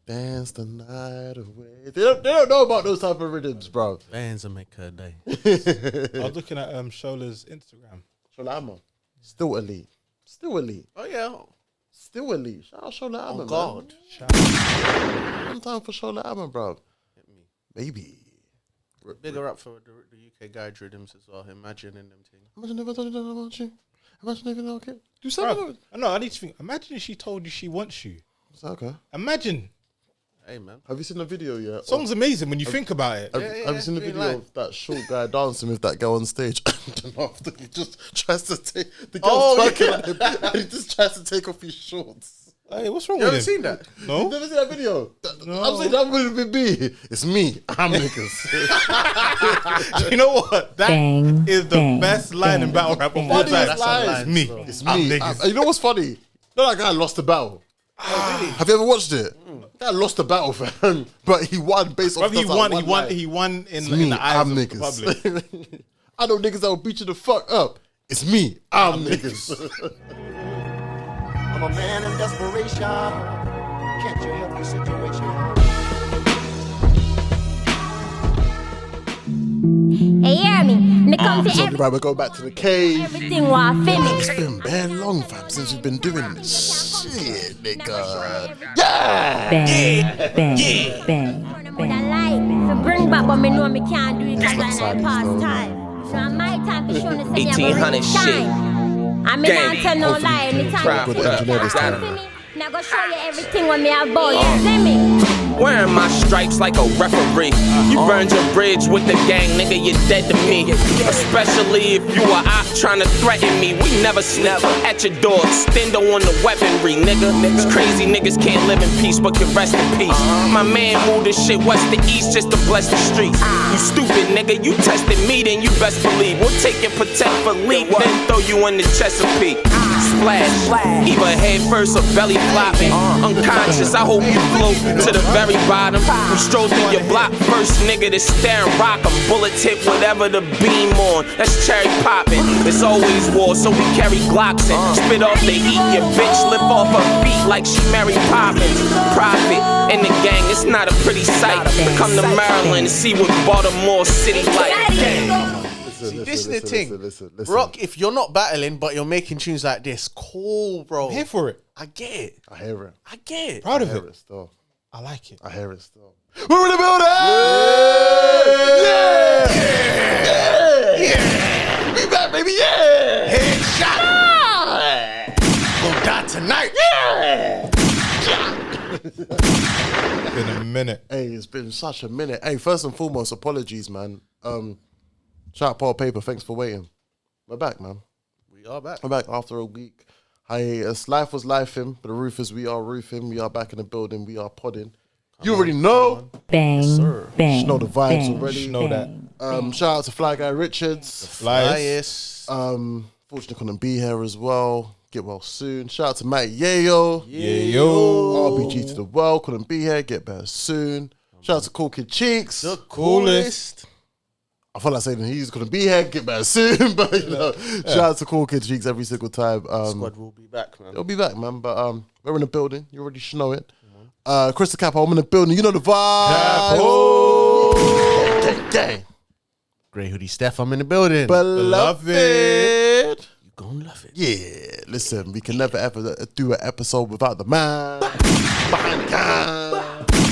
Dance the night away. They don't know about those type of rhythms, bro. Bands will make her day. I was looking at Shola's Instagram. Shola Amma. Still elite. Oh, yeah. Still elite. Shout out Shola Amma, man. God. One time for Shola Amma, bro. Maybe. Bigger up for the UK guide rhythms as well. Imagining them things. Imagine if I told you that I want you. Imagine if you don't care. Do something. No, I need to think. Imagine if she told you she wants you. Is that okay? Imagine. Hey, man. Have you seen the video yet? Song's amazing when you think about it. Have you seen the video of that short guy dancing with that girl on stage? And after he just tries to take the girl's twerking at him, and he just tries to take off his shorts. Hey, what's wrong You with haven't him? seen that? No. You never seen that video? No. I'm saying that wouldn't be me. It's me. I'm niggas. You know what? That is the best line in battle rap of all time. Funniest line. It's me. It's I'm me. niggas. You know what's funny? No, that guy lost the battle. Really? Have you ever watched it? That guy lost the battle, fam. But he won based off Bruv, that one line. he won in It's the me. eyes I'm of the niggas. public. I know niggas that will beat you the fuck up. It's me. I'm niggas. I'm a man in desperation. Can't you help the situation? Hey, hear me? Me come to So right, we'll go back to the cave. everything what finish. It's been bare long, fam, since we've been doing this. Shit, nigga. Yeah. Bang. What I like to bring back, but me know me can't do it because I past time. So I might time to show the 1800 shit. I mean, I tell no lie anytime. Good engineer this time. Now go show you everything when me have boy. You see me? Wearing my stripes like a referee. You burned your bridge with the gang, nigga, you're dead to me. Especially if you were out trying to threaten me. We never sleep at your door, extendo on the weaponry, nigga. These crazy niggas can't live in peace but can rest in peace. My man moved this shit west to east just to bless the streets. You stupid nigga, you tested me, then you best believe we'll take and protect for leap, then throw you in the Chesapeake. Splash, either head first or belly flopping. Unconscious, I hope you float to the very bottom. We stroll through your block first, nigga, to stare and rock 'em. Bullet tip, whatever the beam on. That's cherry popping. It's always war, so we carry Glocks and spit off the heat. Your bitch lift off her feet like she Mary Poppins. Profit in the gang, it's not a pretty sight. Come to Maryland and see what Baltimore City like. See, this is the thing. Listen. Rock, if you're not battling, but you're making tunes like this, cool, bro. I'm here for it. I get it. I hear it. I get it. Proud I of hear it. it still. I like it. I hear it still. We're in the building! Yeah! We back, baby, yeah! Headshot! Gonna die tonight, yeah! Been a minute. Hey, it's been such a minute. Hey, first and foremost, apologies, man. Shout out Paul Paper, thanks for waiting. We're back, man. We are back. We're back after a week. Hiatus. Life was lifing, but the roofers, we are roofing. We are back in the building. We are podding. You already know. Bang. You know the vibes already. You know that. Shout out to Fly Guy Richards. Flyers. Fortunately couldn't be here as well. Get well soon. Shout out to Matt Yayo. Yeah, yo. RBG to the world. Couldn't be here. Get better soon. Shout out to Cool Kid Cheeks. The coolest. I feel like saying he's gonna be here, get better soon, but you know, shout out to Cool Kid Cheeks every single time. Squad will be back, man. It'll be back, man. But we're in the building. You already should know it. Crystal Capo, I'm in the building. You know the vibe. Gang. Grey Hoodie Steph, I'm in the building. Beloved. You gonna love it. Yeah, listen, we can never ever do an episode without the man behind the cam.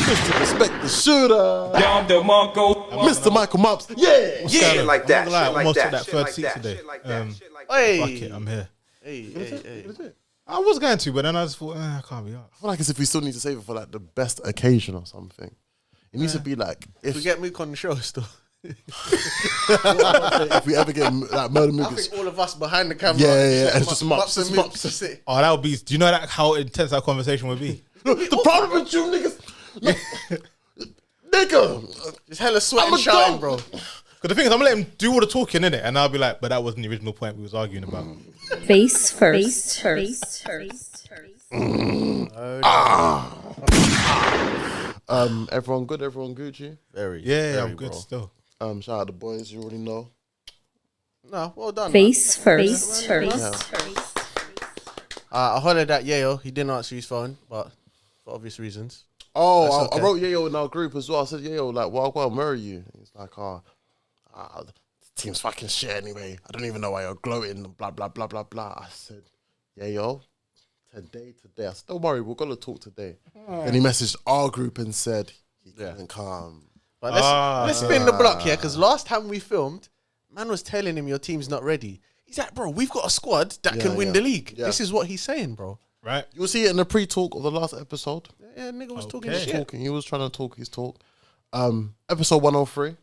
Mr. Respect the Shooter. Mr. Michael Mops. Yeah. Shit like that, I shit like almost that, took that shit third like seat that, today. shit like that, shit like Hey. Fuck it, I'm here. Hey. I I was going to, but then I just thought, I can't be arsed. feel like as if we still need to save it for like the best occasion or something. It needs to be like If we get Mook on the show still. if we ever get like murder I movies. think all of us behind the camera. Yeah, and it's just Mops. and Mooks. That's it. Oh, that would be. Do you know that how intense that conversation would be? Look, the problem with you niggas, look, nigga, It's hella sweat I'm and a shouting, dog. bro. Because the thing is, I'm gonna let him do all the talking in it, and I'll be like, but that wasn't the original point we was arguing about. Face first. everyone good, everyone Gucci. Very. Yeah, very, I'm good bro. still. Shout out the boys, you already know. No, well done. Face first. I hollered at Yayo. He didn't answer his phone, but for obvious reasons. Oh, okay. I wrote Yayo in our group as well. I said, Yayo, like, where are you? He's like, the team's fucking shit anyway. I don't even know why you're gloating, blah, blah, blah, blah, blah. I said, Yayo, today. I said, don't worry, we're going to talk today. Then he messaged our group and said, he couldn't come. But let's spin the block here, because last time we filmed, man was telling him your team's not ready. He's like, bro, we've got a squad that can win the league. Yeah. This is what he's saying, bro. Right. You'll see it in the pre-talk of the last episode. Yeah, nigga was talking He was shit. talking. He was trying to talk his talk. Episode 103.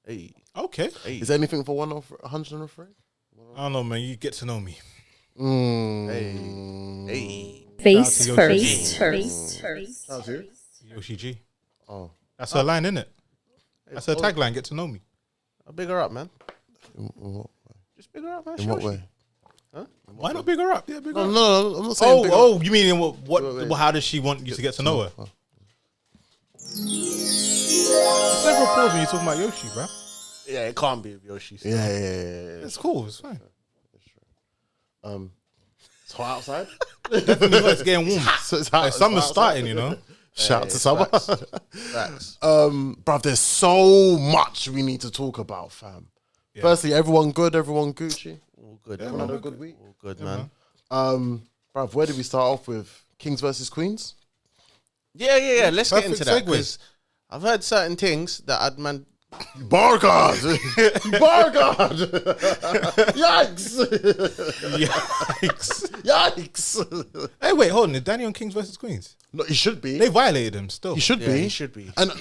Hey. Okay. Hey. Is there anything for 103? I don't know, man. You get to know me. Hey. Face Shout out to first. How's you? Yoshi G. Oh. That's her line, innit? That's her tagline. Get to know me. I'll big her up, man. In what Just big her up, man. In what way? Why not big her up? Yeah, big her up. No, I'm not saying big up. You mean in what? Wait. How does she want you to get to know her? There's never a pause when you're talking about Yoshi, bro. Yeah, it can't be with Yoshi. So. Yeah. It's cool. It's fine. It's hot outside. Definitely, it's getting warm. So it's hot. Like, summer's starting, you know. Shout out to summer. Facts. Bruv, there's so much we need to talk about, fam. Yeah. Firstly, everyone good? Everyone Gucci? All good. Everyone had a good week? All good, man. Bruv, where did we start off with? Kings versus Queens? Yeah. Let's get Perfect into that, segue. because I've heard certain things that I'd, man... Bar guard! Bar guard! Yikes! Yikes! Hey, wait, hold on. Is Danny on Kings versus Queens? No, he should be. They violated him still. He should Yeah, be. he should be. And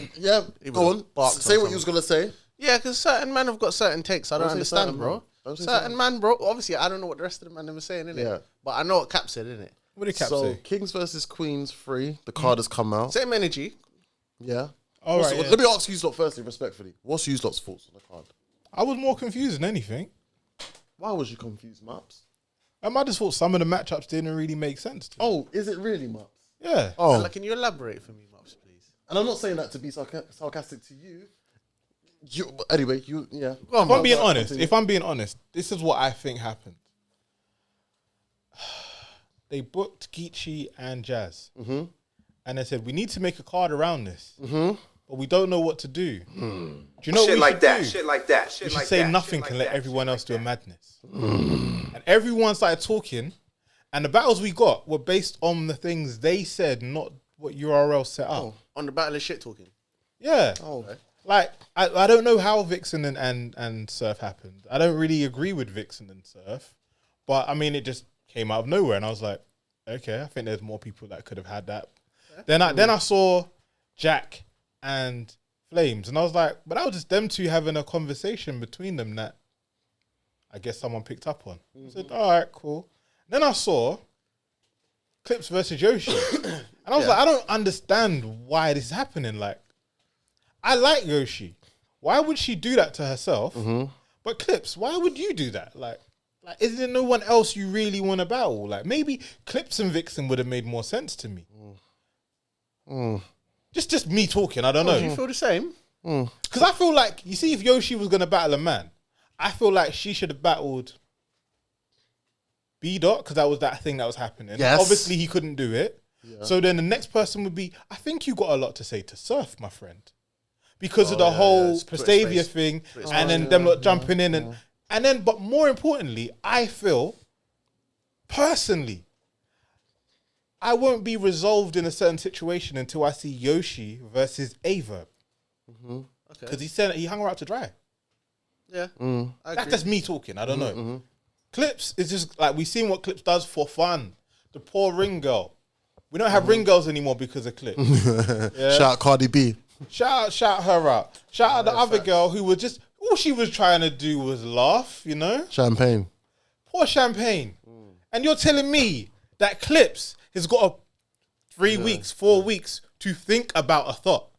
go on. barked Say on what you was going to say. Yeah, because certain men have got certain takes. I don't Don't say understand, certain, bro. man. Don't say Certain certain. man, bro. Obviously, I don't know what the rest of the man were saying, innit? Yeah. But I know what Cap said, innit? What did Cap So, say? Kings versus Queens 3. The card has come out. Same energy. Yeah. All right, yeah. Let me ask you lot firstly, respectfully. What's you lot's thoughts on the card? I was more confused than anything. Why was you confused, Maps? I just thought some of the matchups didn't really make sense to me. Oh, is it really, Maps? Yeah. Oh. Like, can you elaborate for me, Mops, please? And I'm not saying that to be sarcastic to you. Anyway, yeah. Go on, If I'm Mops. being honest, this is what I think happened. They booked Geechee and Jazz. Mm-hmm. And they said, we need to make a card around this. Mm-hmm. But we don't know what to do. Do you know Shit what we should do? like that. We should say nothing and let everyone else do a madness. And everyone started talking. And the battles we got were based on the things they said, not what URL set up. On the battle of shit talking. Yeah. Oh. Like, I don't know how Vixen and Surf happened. I don't really agree with Vixen and Surf. But, I mean, it just came out of nowhere. And I was like, okay, I think there's more people that could have had that. Then I saw Jack and Flames. And I was like, but that was just them two having a conversation between them that I guess someone picked up on. I said, all right, cool. Then I saw Clips versus Yoshi. And I was like, I don't understand why this is happening. Like, I like Yoshi. Why would she do that to herself? But Clips, why would you do that? Like, is there no one else you really want to battle? Like, maybe Clips and Vixen would have made more sense to me. Just me talking, I don't know. Do you feel the same? Because I feel like, you see, if Yoshi was going to battle a man, I feel like she should have battled B-Dot, because that was that thing that was happening. Yes. Obviously, he couldn't do it. Yeah. So then the next person would be, I think you got a lot to say to Surf, my friend. Because of the whole Prestavia thing, and then them lot jumping in. And then, but more importantly, I feel, personally, I won't be resolved in a certain situation until I see Yoshi versus Averb. Because he hung her out to dry. Yeah. That's just me talking. I don't know. Clips is just like, we've seen what Clips does for fun. The poor ring girl. We don't have ring girls anymore because of Clips. Shout out Cardi B. Shout her out. Shout out the other girl who was just, all she was trying to do was laugh, you know? Champagne. Poor Champagne. And you're telling me that Clips has got 3 weeks, 4 weeks to think about a thought.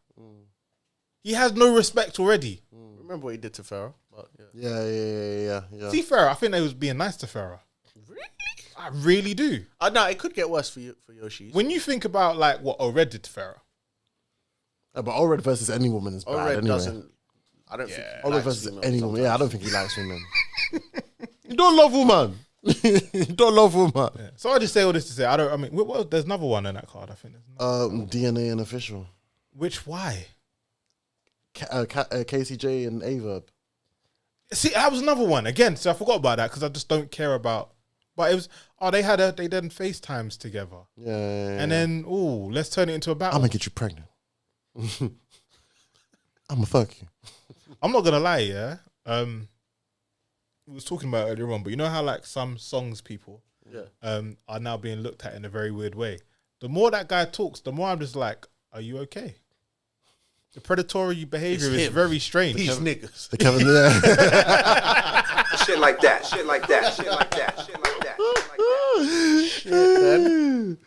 He has no respect already. Remember what he did to Farrah? But Yeah. See, Farrah, I think they was being nice to Farrah. Really? I really do. No, it could get worse for you, for Yoshi. When you think about like what Ored did to Farrah. But Ored versus any woman is bad Ored anyway. doesn't. I don't think. Ored versus any woman. sometimes. Yeah, I don't think he likes women. You don't love woman. You don't love woman. Yeah. So I just say all this to say I mean, there's another one in that card. I think there's DNA and official. Which why? KCJ and Averb. See, that was another one again. So I forgot about that because I just don't care about. But it was they done FaceTimes together. Yeah. And then let's turn it into a battle. I'm gonna get you pregnant. I'm gonna fuck you. I'm not gonna lie, yeah. We was talking about it earlier on, but you know how like some songs people are now being looked at in a very weird way. The more that guy talks, the more I'm just like, are you okay? The predatory behavior is very strange. These niggas. The Kevin, Shit like that. Shit like that. Shit like that. Shit like that. Shit, man.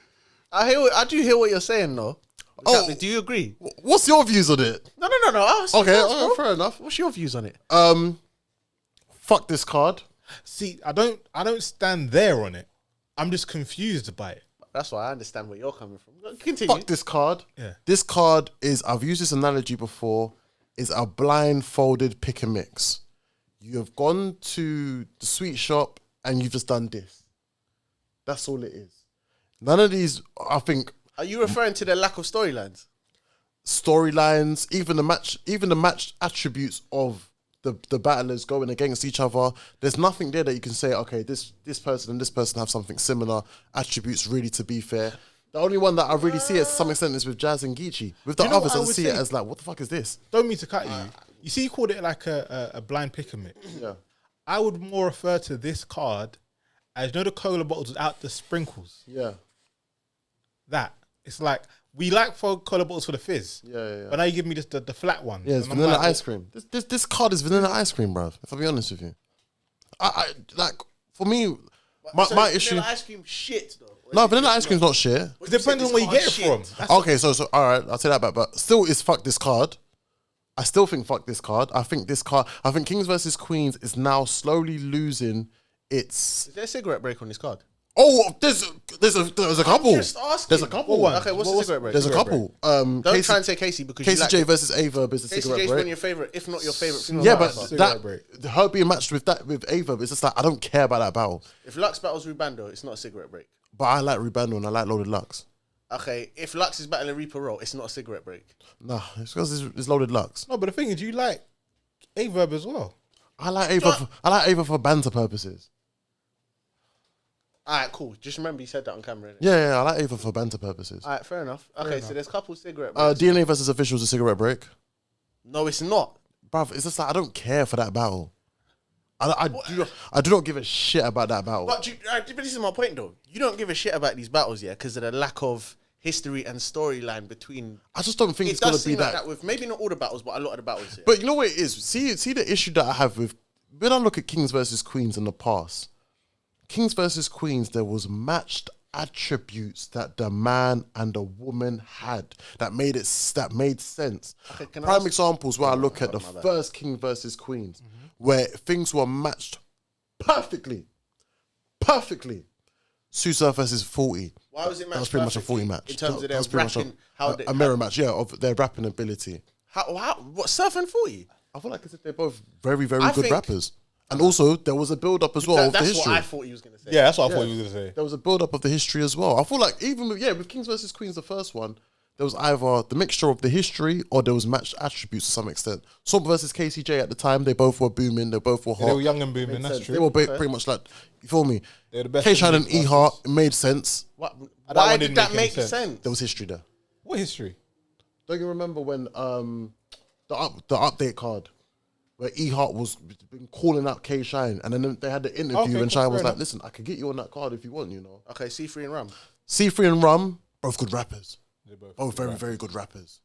I do hear what you're saying, though. Exactly. Do you agree? What's your views on it? No. Okay, fair enough. What's your views on it? Fuck this card. See, I don't stand there on it. I'm just confused by it. That's why I understand where you're coming from. Continue. Fuck this card. Yeah. This card is, I've used this analogy before, is a blindfolded pick and mix. You have gone to the sweet shop and you've just done this. That's all it is. None of these, I think. Are you referring to the lack of storylines? Storylines, even the match attributes of the battlers going against each other. There's nothing there that you can say, okay, this person and this person have something similar attributes, really, to be fair. The only one that I really see it to some extent is with Jazz and Geechee. With the You know others, what I I would see say? it as like, what the fuck is this? Don't mean to cut you. You see, you called it like a blind pick and mix. Yeah. I would more refer to this card as, you know, the cola bottles without the sprinkles. Yeah. That. It's like, we like for cola bottles for the fizz. Yeah. But now you give me just the flat one. Yeah, it's And I'm vanilla like, ice cream. This card is vanilla ice cream, bruv. If I'll be honest with you. I like, for me, my issue. Vanilla ice cream shit, though. No, vanilla ice cream's not shit. It depends on where you get it from. That's Okay, so all right, I'll take that back. But still, is fuck this card. I still think fuck this card. I think Kings versus Queens is now slowly losing its. Is there a cigarette break on this card? Oh, there's a couple. just asking. There's a couple. What one? Okay, what's the cigarette break? There's a couple. Don't try and say Casey because you like KCJ it. versus Averb is a Casey cigarette J's one of break. your favorite, if not your favorite. female Yeah, but rapper. Cigarette her being matched with Averb is just like, I don't care about that battle. If Lux battles Rubando, it's not a cigarette break. But I like Rubando and I like Loaded Lux. Okay, if Lux is battling Reaper Roll, it's not a cigarette break. Nah, it's because it's Loaded Lux. No, but the thing is, you like Averb as well. I like Averb for banter purposes. All right, cool. Just remember you said that on camera. Innit? Yeah, I like Averb for banter purposes. All right, fair enough. Okay, so there's a couple cigarette breaks. DNA versus Official is a cigarette break. No, it's not. Bruv, it's just like, I don't care for that battle. I do not give a shit about that battle. But this is my point, though. You don't give a shit about these battles, yeah, because of the lack of history and storyline between. I just don't think it's It going does to be seem like that. that with maybe not all the battles, but a lot of the battles. Yeah. But you know what it is? See the issue that I have with, when I look at Kings versus Queens in the past, Kings versus Queens, there was matched attributes that the man and the woman had that made sense. Okay, can I Prime ask- examples where I look at the my bad. first King versus Queens, where things were matched perfectly. Susa versus 40. Why was it matched That was pretty much a 40 perfectly match. in terms of That their was pretty much rapping? How a mirror match, yeah, of their rapping ability. What Surf and 40? I feel like they're both very, very I good think- rappers. And also, there was a build-up as well of the That's history. what I thought he was going to say. Yeah, that's what I thought you were going to say. There was a build-up of the history as well. I feel like even with Kings versus Queens, the first one, there was either the mixture of the history or there was matched attributes to some extent. Swamp versus KCJ at the time, they both were booming, they both were hot. They were young and booming, that's true. They were pretty much like, you feel me? They're the best K-Shine and music E-Heart, it made sense. Why one did didn't that make make any sense? There was history there. What history? Don't you remember when the update card where E-Heart was been calling out K-Shine and then they had the interview Okay, and cool, Shine fair was like, enough. listen, I could get you on that card if you want, you know. Okay, C3 and Ram. C3 and Rum, both good rappers. They're Both very, very good rappers.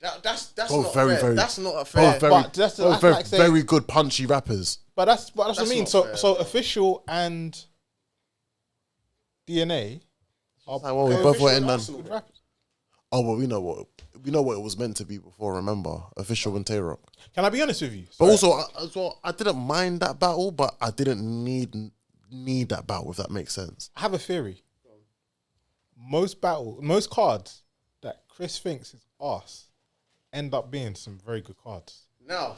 That's Both not very, fair. very. That's not a fair. Both very, But that's both like very, saying- very good punchy rappers. But that's what I That's mean. not So fair. so Official and DNA are Well, we Okay, both Official were and in that. Arsenal. good rappers. Oh well, we know what it was meant to be before. Remember, Official and Twork. Can I be honest with you? But Sorry. also, I didn't mind that battle, but I didn't need that battle. If that makes sense. I have a theory. Most cards that Chris thinks is arse end up being some very good cards. Now,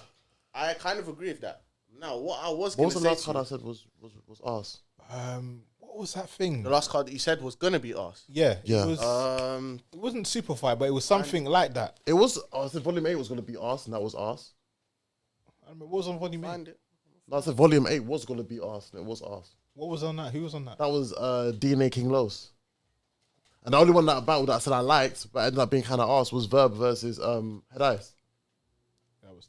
I kind of agree with that. No, what I was What going was to the say last to card you, I said was What was that thing? the last card that you said was going to be us. Yeah, Yeah. it wasn't Super Fight, but it was something like that. It was. I said Volume 8 was going to be us, and that was us. I remember what was on Volume 8. Find it. No, I said Volume 8 was going to be us, and it was us. What was on that? Who was on that? That was DNA King Los. And the only one that battle that I said I liked, but ended up being kind of arse, was Verb versus Eyez.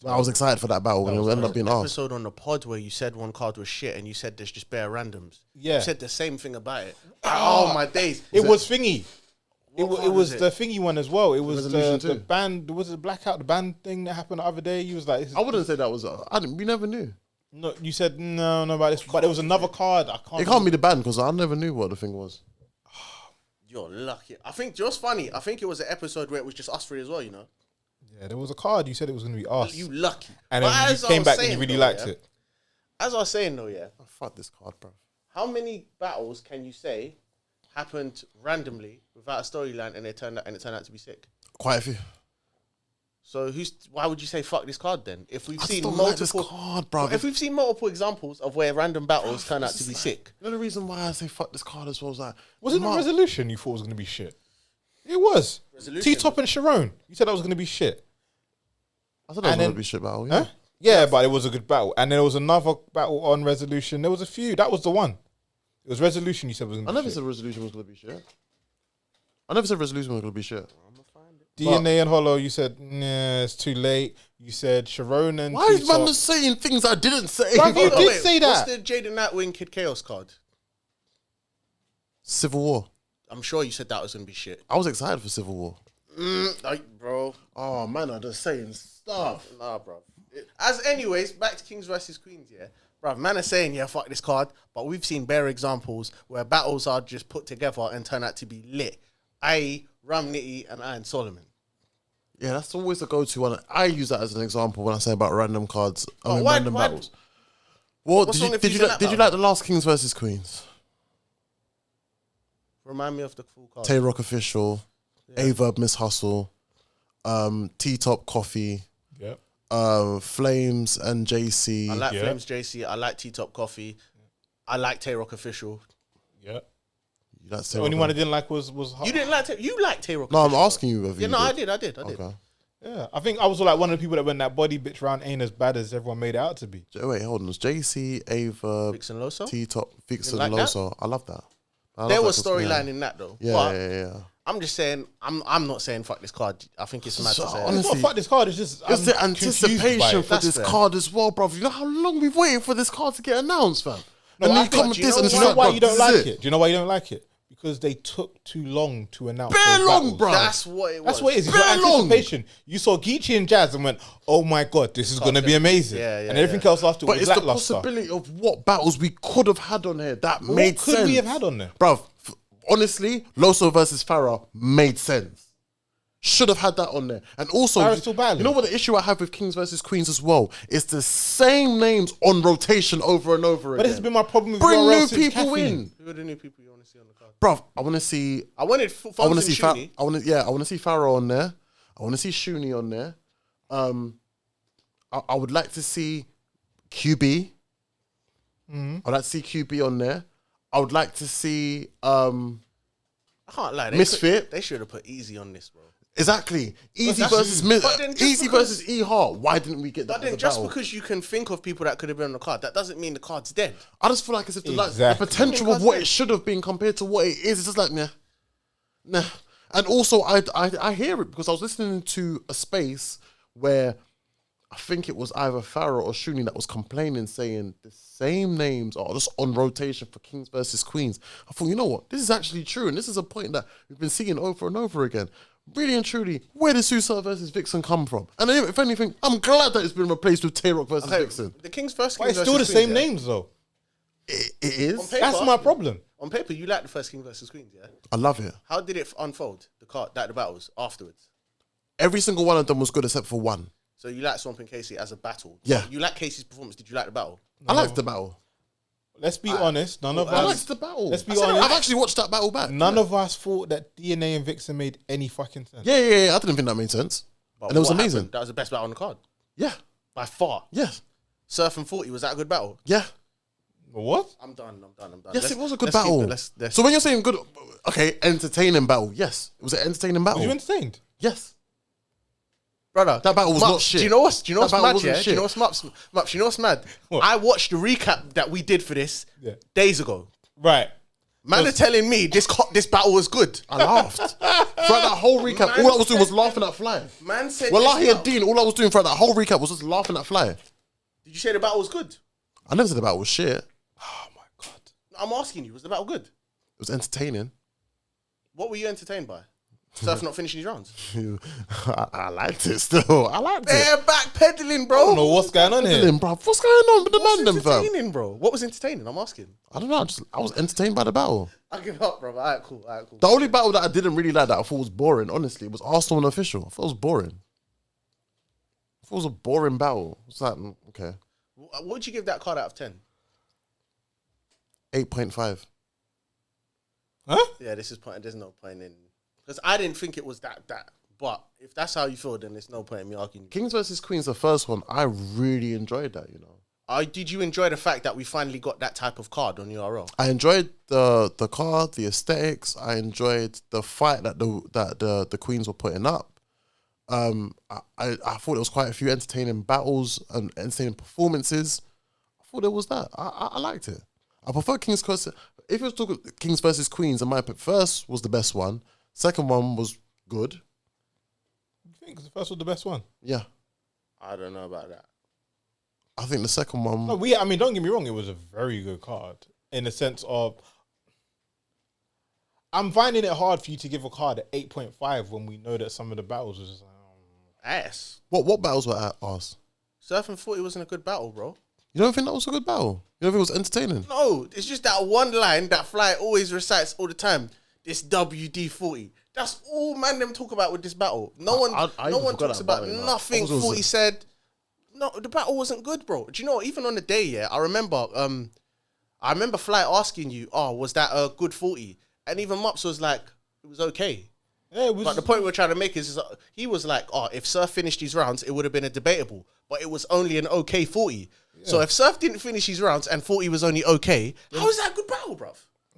I was excited for that battle, and it ended up being arse. Episode on the pod where you said one card was shit, and you said there's just bare randoms. Yeah. You said the same thing about it. Oh my days! It was thingy. It card was was the it? thingy one as well. It was Resolution the 2. band. Was it Blackout? The band thing that happened the other day. You was like, this is- I wouldn't say that was. We never knew. no. You said no about this, but there was another card. I can't. It can't be the band because I never knew what the thing was. You're lucky. I think just funny. I think it was an episode where it was just us three as well. You know, Yeah, there was a card. You said it was going to be us, you lucky. and But then you as I came was back and saying you really though, liked yeah, it. As I was saying though, yeah. Oh, fuck this card, bro. How many battles can you say happened randomly without a storyline and it turned out to be sick? Quite a few. So why would you say fuck this card then? If we've I just seen don't multiple like this card, bro. if we've seen multiple examples of where random battles turn out to be sick. You know the reason why I say fuck this card as well is like, Was it the Resolution you thought was going to be shit? It was. Resolution. T-Top and Sharon. You said that was going to be shit. I thought that was And going to then- be shit battle. Yeah. Huh? Yeah, but it was a good battle. And there was another battle on Resolution. There was a few. That was the one. It was Resolution you said was going I to be never shit. said Resolution was going to be shit. I never said Resolution was going to be shit. DNA and Hollow, you said, nah, it's too late. You said Sharon and Why is T-Top. man just saying things I didn't say? Bruv, you Oh, did wait, say that. What's the Jaden Nightwing Kid Chaos card? Civil War. I'm sure you said that was gonna be shit. I was excited for Civil War. Bro. Oh man, I'm just saying stuff. Nah, bro. Anyways, back to Kings versus Queens, yeah. Bruv, man are saying, yeah, fuck this card, but we've seen bare examples where battles are just put together and turn out to be lit. I.e., Ram Nitty and Iron Solomon. Yeah, that's always a go-to one. I use that as an example when I say about random cards. Why- Random why- battles. Well, what's did wrong you, if did you you, said like, that did you battle? like the last Kings versus Queens? Remind me of the full card. Tay-Rock Official, A-Verb Miss Hustle, T-Top Coffee, Yep. Flames and JC. I like Yeah. Flames JC. I like T-Top Coffee. I like Tay-Rock Official. Yep. You like The only one I didn't like was You didn't like you like Tay-Rock No, I'm Official. asking you whether Yeah, you no, did. I did. Okay. Yeah, I think I was like one of the people that when that body bitch round ain't as bad as everyone made it out to be. Wait, hold on. It's JC, Ava, Vixen Loso? T-Top, Vixen, like that? Loso. I love that. I love There that was 'cause, storyline in that though. Yeah, But yeah. I'm just saying, I'm not saying fuck this card. I think it's mad to say. honestly, It's not fuck this card. It's just It's the I'm confused by anticipation it. for That's this fair. card as well, bro. You know how long we've waited for this card to get announced, fam? No, and then I you think- come with do you this know and it's why like, bro, you don't this like is it? Do you know why you don't like it? Because they took too long to announce. Bare those long, battles. bro. That's what it was. That's what it is. It's Bare your long. anticipation. You saw Geechee and Jazz and went, "Oh my god, this is going to be amazing." Yeah, yeah, and everything else after But was it's the lackluster. possibility of what battles we could have had on here that What made could sense. we have had on there? Bruv, honestly, Loso versus Farah made sense. Should have had that on there. And also, Farah's still battling. you know what the issue I have with Kings versus Queens as well? It's the same names on rotation over and over again. But this has been my problem with Bring URL new since people Caffeine. in. Who are the new people you want to see on the card? Bruv, I want to see... I wanted I want to see Shuni. I want to see Farah on there. I want to see Shuni on there. I would like to see QB. I'd like to see QB on there. I would like to see I can't lie. Misfit. They should have put Easy on this, bro. exactly Easy that's- versus but then just Easy because- versus E Heart. Why didn't we get that? But then as a just battle? because you can think of people that could have been on the card, that doesn't mean the card's dead. I just feel like as if the, like, the Exactly. potential of what it should have been compared to what it is, it's just like nah. And also, I hear it because I was listening to a space where I think it was either Farah or Shuni that was complaining, saying the same names are just on rotation for Kings versus Queens. I thought, you know what, this is actually true, and this is a point that we've been seeing over and over again. Really and truly, where did Susa versus Vixen come from? And if anything, I'm glad that it's been replaced with Twork versus Vixen. The Kings first. But Kings it's still the versus same Queens, yeah? names though. It is. On paper- That's my problem. On paper, you like the first King versus Queens, yeah? I love it. How did it unfold? The battles afterwards. Every single one of them was good except for one. So you like Swamp and Casey as a battle? Yeah. You like Casey's performance? Did you like the battle? I liked the battle. Let's be honest. None of I us. liked the battle. Let's be I said, honest. I've actually watched that battle back. None of us thought that DNA and Vixen made any fucking sense. Yeah. I didn't think that made sense. But And it was what amazing. happened? That was the best battle on the card Yeah. by far. Yes. Surf and 40, was that a good battle? Yeah. What? I'm done. Yes, it was a good let's keep battle. it, let's- So when you're saying good, okay, entertaining battle, yes. It was an entertaining battle. Was you entertained? Yes. Brother, That battle was Mups, not shit. Do you know what's That mad, battle wasn't yeah? Do you shit. know what's Mups, you know what's mad? What? I watched the recap that we did for this days ago. Right. Man are telling me this battle was good. I laughed. Throughout that whole recap, all I was doing was laughing at Fly. Man said Wallahi this and Dean, all I was doing throughout that whole recap was just laughing at Fly. Did you say the battle was good? I never said the battle was shit. It Oh my god. I'm asking you, was the battle good? was entertaining. What were you entertained by? Surf not finishing his rounds. I liked it still. I liked it. They're backpedaling, I bro. don't know what's going on here. Bro, what's going on with the What's man, them, fam? entertaining, bro? What was entertaining? I'm asking. I don't know. I was entertained by the battle. I give up, bro. All right, cool. The only battle that I didn't really like that I thought was boring, honestly, was Arsenal and Official. I thought it was boring. I thought it was a boring battle. It's like, okay. What would you give that card out of 10? 8.5. Huh? Yeah, this is point. There's no point in because I didn't think it was that. But if that's how you feel, then there's no point in me arguing. Kings versus Queens, the first one, I really enjoyed that, you know. Did you enjoy the fact that we finally got that type of card on URL? I enjoyed the card, the aesthetics. I enjoyed the fight that the Queens were putting up. I thought there was quite a few entertaining battles and entertaining performances. I thought there was that. I liked it. I prefer Kings versus. If it was talking Kings versus Queens, in my opinion, first was the best one. Second one was good. You think the first was the best one? Yeah, I don't know about that. I think the second one. No, I mean, don't get me wrong. It was a very good card in the sense of. I'm finding it hard for you to give a card at 8.5 when we know that some of the battles was just like, Ass. What battles were at us? Surf and 40 wasn't a good battle, bro. You don't think that was a good battle? You don't think it was entertaining? No, it's just that one line that Fly always recites all the time. This WD-40. That's all man them talk about with this battle. No one forgot talks that about battle, you know. nothing. I was 40 said. No, the battle wasn't good, bro. Do you know? Even on the day, yeah, I remember Fly asking you, "Oh, was that a good 40?" And even Mops was like, "It was okay." yeah, it was. But the point we're trying to make is he was like, "Oh, if Surf finished his rounds, it would have been a debatable, but it was only an okay 40." Yeah. So if Surf didn't finish his rounds and 40 was only okay, how is that a good battle, bruv?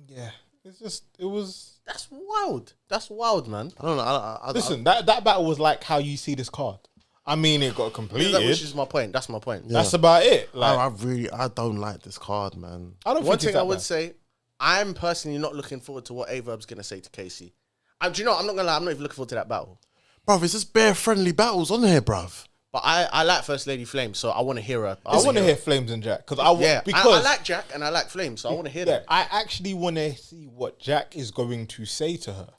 yeah, it was. That's wild. That's wild, man. I don't know. Listen, that battle was like how you see this card. I mean, it got completed. Which is my point. That's my point. That's about it. Like, I don't like this card, man. I don't. One think thing I would bad. say, I'm personally not looking forward to what Averb's gonna say to Casey. Do you know? I'm not gonna lie. I'm not even looking forward to that battle. Bruv, it's just bare friendly battles on here, bruv. But I like First Lady Flame, so I want to hear her. I want to hear Flames and Jack because I like Jack and I like Flame, so I want to hear that. I actually want to see what Jack is going to say to her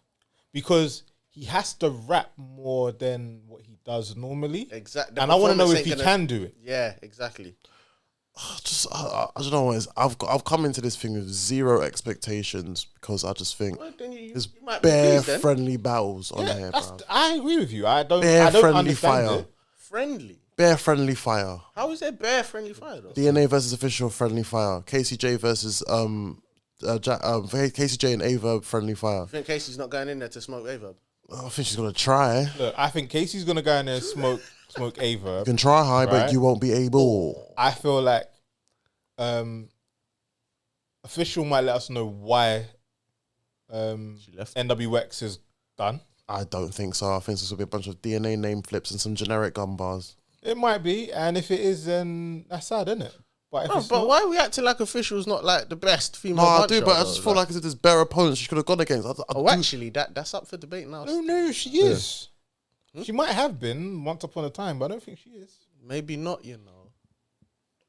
because he has to rap more than what he does normally. Exactly, and I want to know if he can do it. Yeah, exactly. I don't know what it is. I've come into this thing with zero expectations because I just think Well, then you there's might be bare pleased then. friendly battles on here, bruv. I agree with you. I don't Friendly understand fire. it. Friendly. Bare friendly fire. How is there bare friendly fire though? DNA versus Official friendly fire. KCJ versus KCJ and Ava friendly fire. I think Casey's not going in there to smoke Averbs. I think she's gonna try. Look, I think Casey's gonna go in there and smoke Ava. You can try high, but Right. you won't be able. I feel like Official might let us know why She left. NWX is done. I don't think so. I think this will be a bunch of DNA name flips and some generic gun bars. It might be, and if it is, then that's sad, isn't it? But if Bro, it's but not, why are we acting like Official's not like the best No, female? I puncher, do, but I though? just feel like if there's better opponents she could have gone against. Actually, that's up for debate now. no, she is. She might have been once upon a time, but I don't think she is. Maybe not. You know.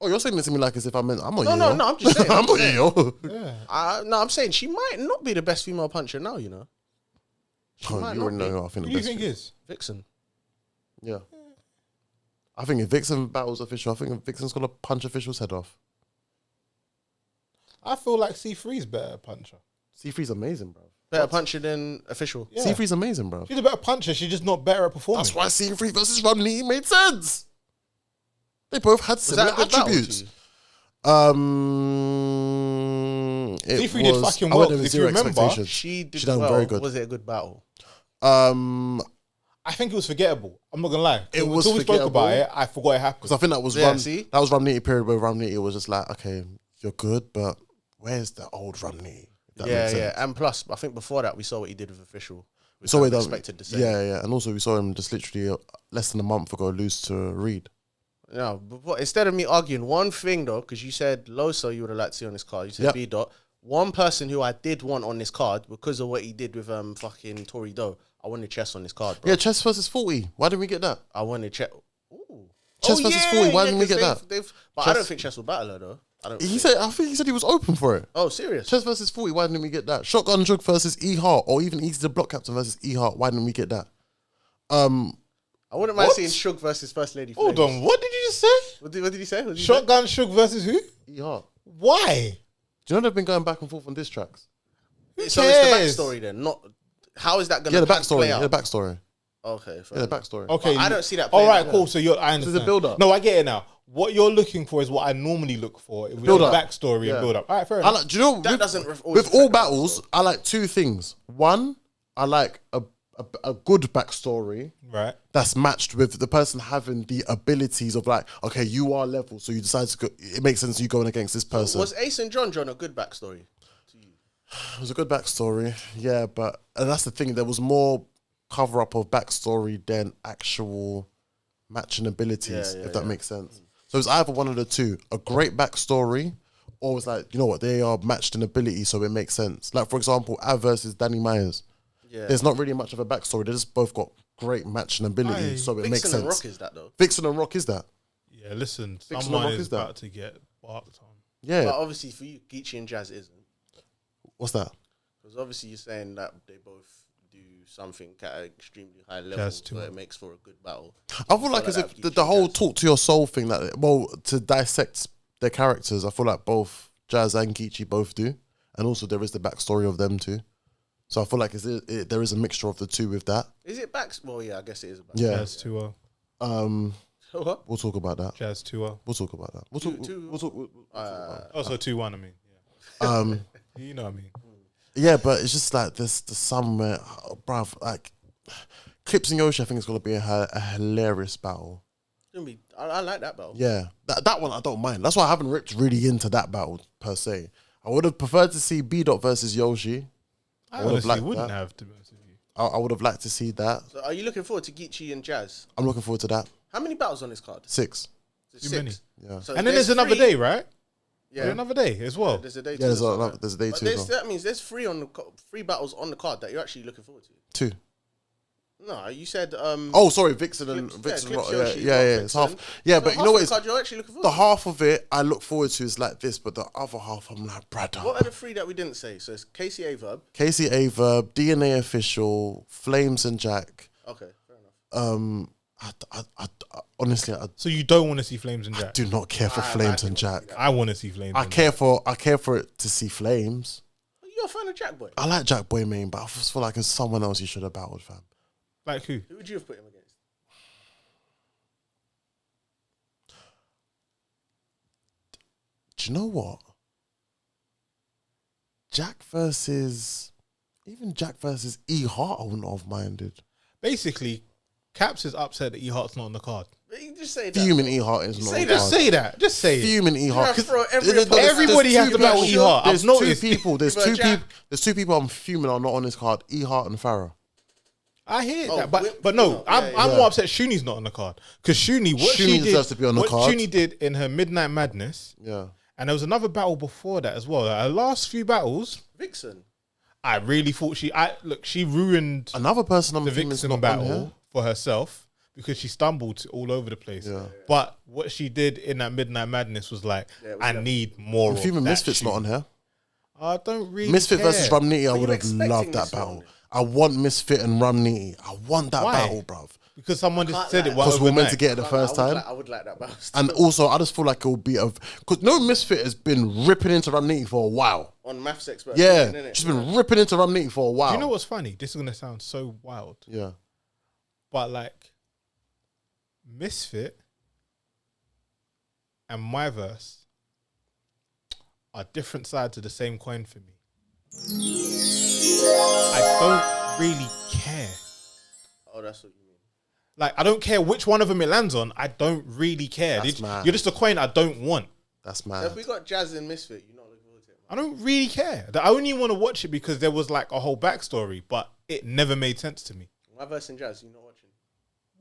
Oh, you're saying this to me like as if I'm on No, you. no, no. I'm just saying. I'm on you. Yeah. No, I'm saying she might not be the best female puncher now. You know. Oh, might you already not be. know who I think Who the do you best. think is? Vixen. Yeah. I think if Vixen battles Official, I think Vixen's gonna punch Official's head off. I feel like C3's better puncher. C3's amazing, bro. Better puncher than Official. Yeah. C3's amazing, bro. She's a better puncher. She's just not better at performing. That's why C3 versus Romney made sense. They both had Was similar that a good battle to attributes. you? It C3 did fucking I well, went in with if you zero remember, expectations. She did done well. very good. Was it a good battle? I think it was forgettable. I'm not gonna lie. It was Until we spoke forgettable. about it, I forgot it happened. Because I think that was that was Ramniti period where Ramniti was just like, okay, you're good, but where's the old Ramniti? Yeah. And plus, I think before that, we saw what he did with Official. So we expected to say. Yeah. And also we saw him just literally less than a month ago lose to Reed. No, but instead of me arguing one thing though, because you said Loso you would have liked to see on this card. You said B Dot. One person who I did want on this card because of what he did with fucking Tory Doe. I wanted Chess on this card, bro. Yeah, Chess versus 40. Why didn't we get that? I wanted Chess. Chess versus 40. Why didn't we get that? But I don't think Chess will battle her though. I think he said he was open for it. Oh, serious? Chess versus 40. Why didn't we get that? Shotgun Jug versus E Hart, or even Easy the Block Captain versus E Hart. Why didn't we get that? I wouldn't mind seeing Shug versus First Lady. Hold Flames. on, what did you just say? What did he say? Shotgun Shug versus who? E Hart. Why? Do you know they've been going back and forth on diss tracks? So it's the backstory then. Not how is that going to the backstory. play out? Yeah, the backstory. Okay. Yeah, the backstory. Okay, I don't see that. All right, playing cool. out. So I understand. This is a build-up. No, I get it now. What you're looking for is what I normally look for. With Build-up. backstory and build up. All right, fair enough. Do you know That with, doesn't always with all reflect the battles? I like two things. One, I like a good backstory. Right. That's matched with the person having the abilities of like, okay, you are level, so you decide to go. It makes sense you going against this person. Was Ace and John a good backstory? It was a good backstory, yeah, and that's the thing. There was more cover up of backstory than actual matching abilities, if that makes sense. So it's either one of the two: a great backstory, or it's like, you know what, they are matched in ability, so it makes sense. Like for example, Av versus Danny Myers. Yeah, there's not really much of a backstory. They just both got great matching ability, so it makes sense. Vixen and Rock is that though? Vixen and Rock is that? Yeah, listen, Vixen someone and Rock is is that? about to get barked on. Yeah. But obviously for you, Geechee and Jazz isn't. What's that? Because obviously you're saying that they both do something at an extremely high level, Jazz so it makes for a good battle. I feel like as if the whole talk to your soul thing, that to dissect their characters, I feel like both Jazz and Geechee both do, and also there is the backstory of them too. So I feel like there is a mixture of the two with that. Is it back? Well, yeah, I guess it is. Yeah. Jazz 2-0. What? We'll talk about that. Jazz 2-0. We'll talk about that. We'll talk. Also 2-1, I mean. Yeah. You know what I mean. Yeah, but it's just like there's somewhere, bruv, like Clips and Yoshi, I think it's going to be a hilarious battle. I like that battle. Yeah, that one I don't mind. That's why I haven't ripped really into that battle per se. I would have preferred to see B Dot versus Yoshi. I honestly wouldn't have, to be honest with you. I would have liked to see that. So are you looking forward to Geechee and Jazz? I'm looking forward to that. How many battles on this card? 6. Too many. Yeah. So and then there's another day, right? Yeah. There's another day as well. There's a day. Yeah, there's a day too. That means there's three battles on the card that you're actually looking forward to. 2. No, you said. Sorry, Vixen and Vixen. Yoshi, Yeah, it's half. Yeah, but you know what? Card you're actually looking forward The to. half of it I look forward to is like this, but the other half I'm like, brother. What are the 3 that we didn't say? So it's KCA Verb. KCA Verb, DNA Official, Flames and Jack. Okay, fair enough. I honestly, So you don't want to see Flames and Jack? do not care for Flames and Jack. I want to see Flames. I care for it to see Flames. You're a fan of Jack Boy. I like Jack Boy main, but I just feel like there's someone else you should have battled, fam. Like who? Who would you have put him against? Do you know what? Jack versus E Hart, I wouldn't have minded. Basically, Caps is upset that E Hart's not on the card. But you just say that. Fuming E Hart is not on the Just card. say that. Just say it. Fuming E Hart. You have to throw There's Everybody has to battle E Hart. There's I've noticed. 2 people. There's But 2 Jack- people. There's 2 people I'm fuming are not on this card. E Hart and Farah. I hear Oh, that, Whip- but no, no, I'm yeah. more upset Shuni's not on the card because Shuni deserves to be on the card. What Shuni did in her Midnight Madness, Yeah. and there was another battle before that as well. Her last few battles, Vixen. I really thought she ruined Another person I'm the fuming is Vixen not on battle here. for herself because she stumbled all over the place. Yeah. But what she did in that Midnight Madness was like, I need more. I'm of fuming that Misfit's not Shuni. on here. I don't really Misfit care. versus Ramniti, I you would have expecting loved that this battle. one? I want Misfit and Ramniti. I want that Why? battle, bruv. Because someone just Can't said lie. it. while Because we were meant overnight. to get it the first time. I would like that battle. And also, I just feel like it will be because no Misfit has been ripping into Ramniti for a while. On Maths Expert. Yeah, innit? she's been ripping into Ramniti for a while. Do you know what's funny? This is gonna sound so wild, Yeah. but like Misfit and my verse are different sides of the same coin for me. I don't really care. Oh, that's what you mean. Like, I don't care which one of them it lands on. I don't really care. That's mad. You're just a coin I don't want. That's So mad. if we got Jazz and Misfit, you're not looking forward to it. I don't really care. I only want to watch it because there was like a whole backstory, but it never made sense to me. My verse and Jazz, you're not watching.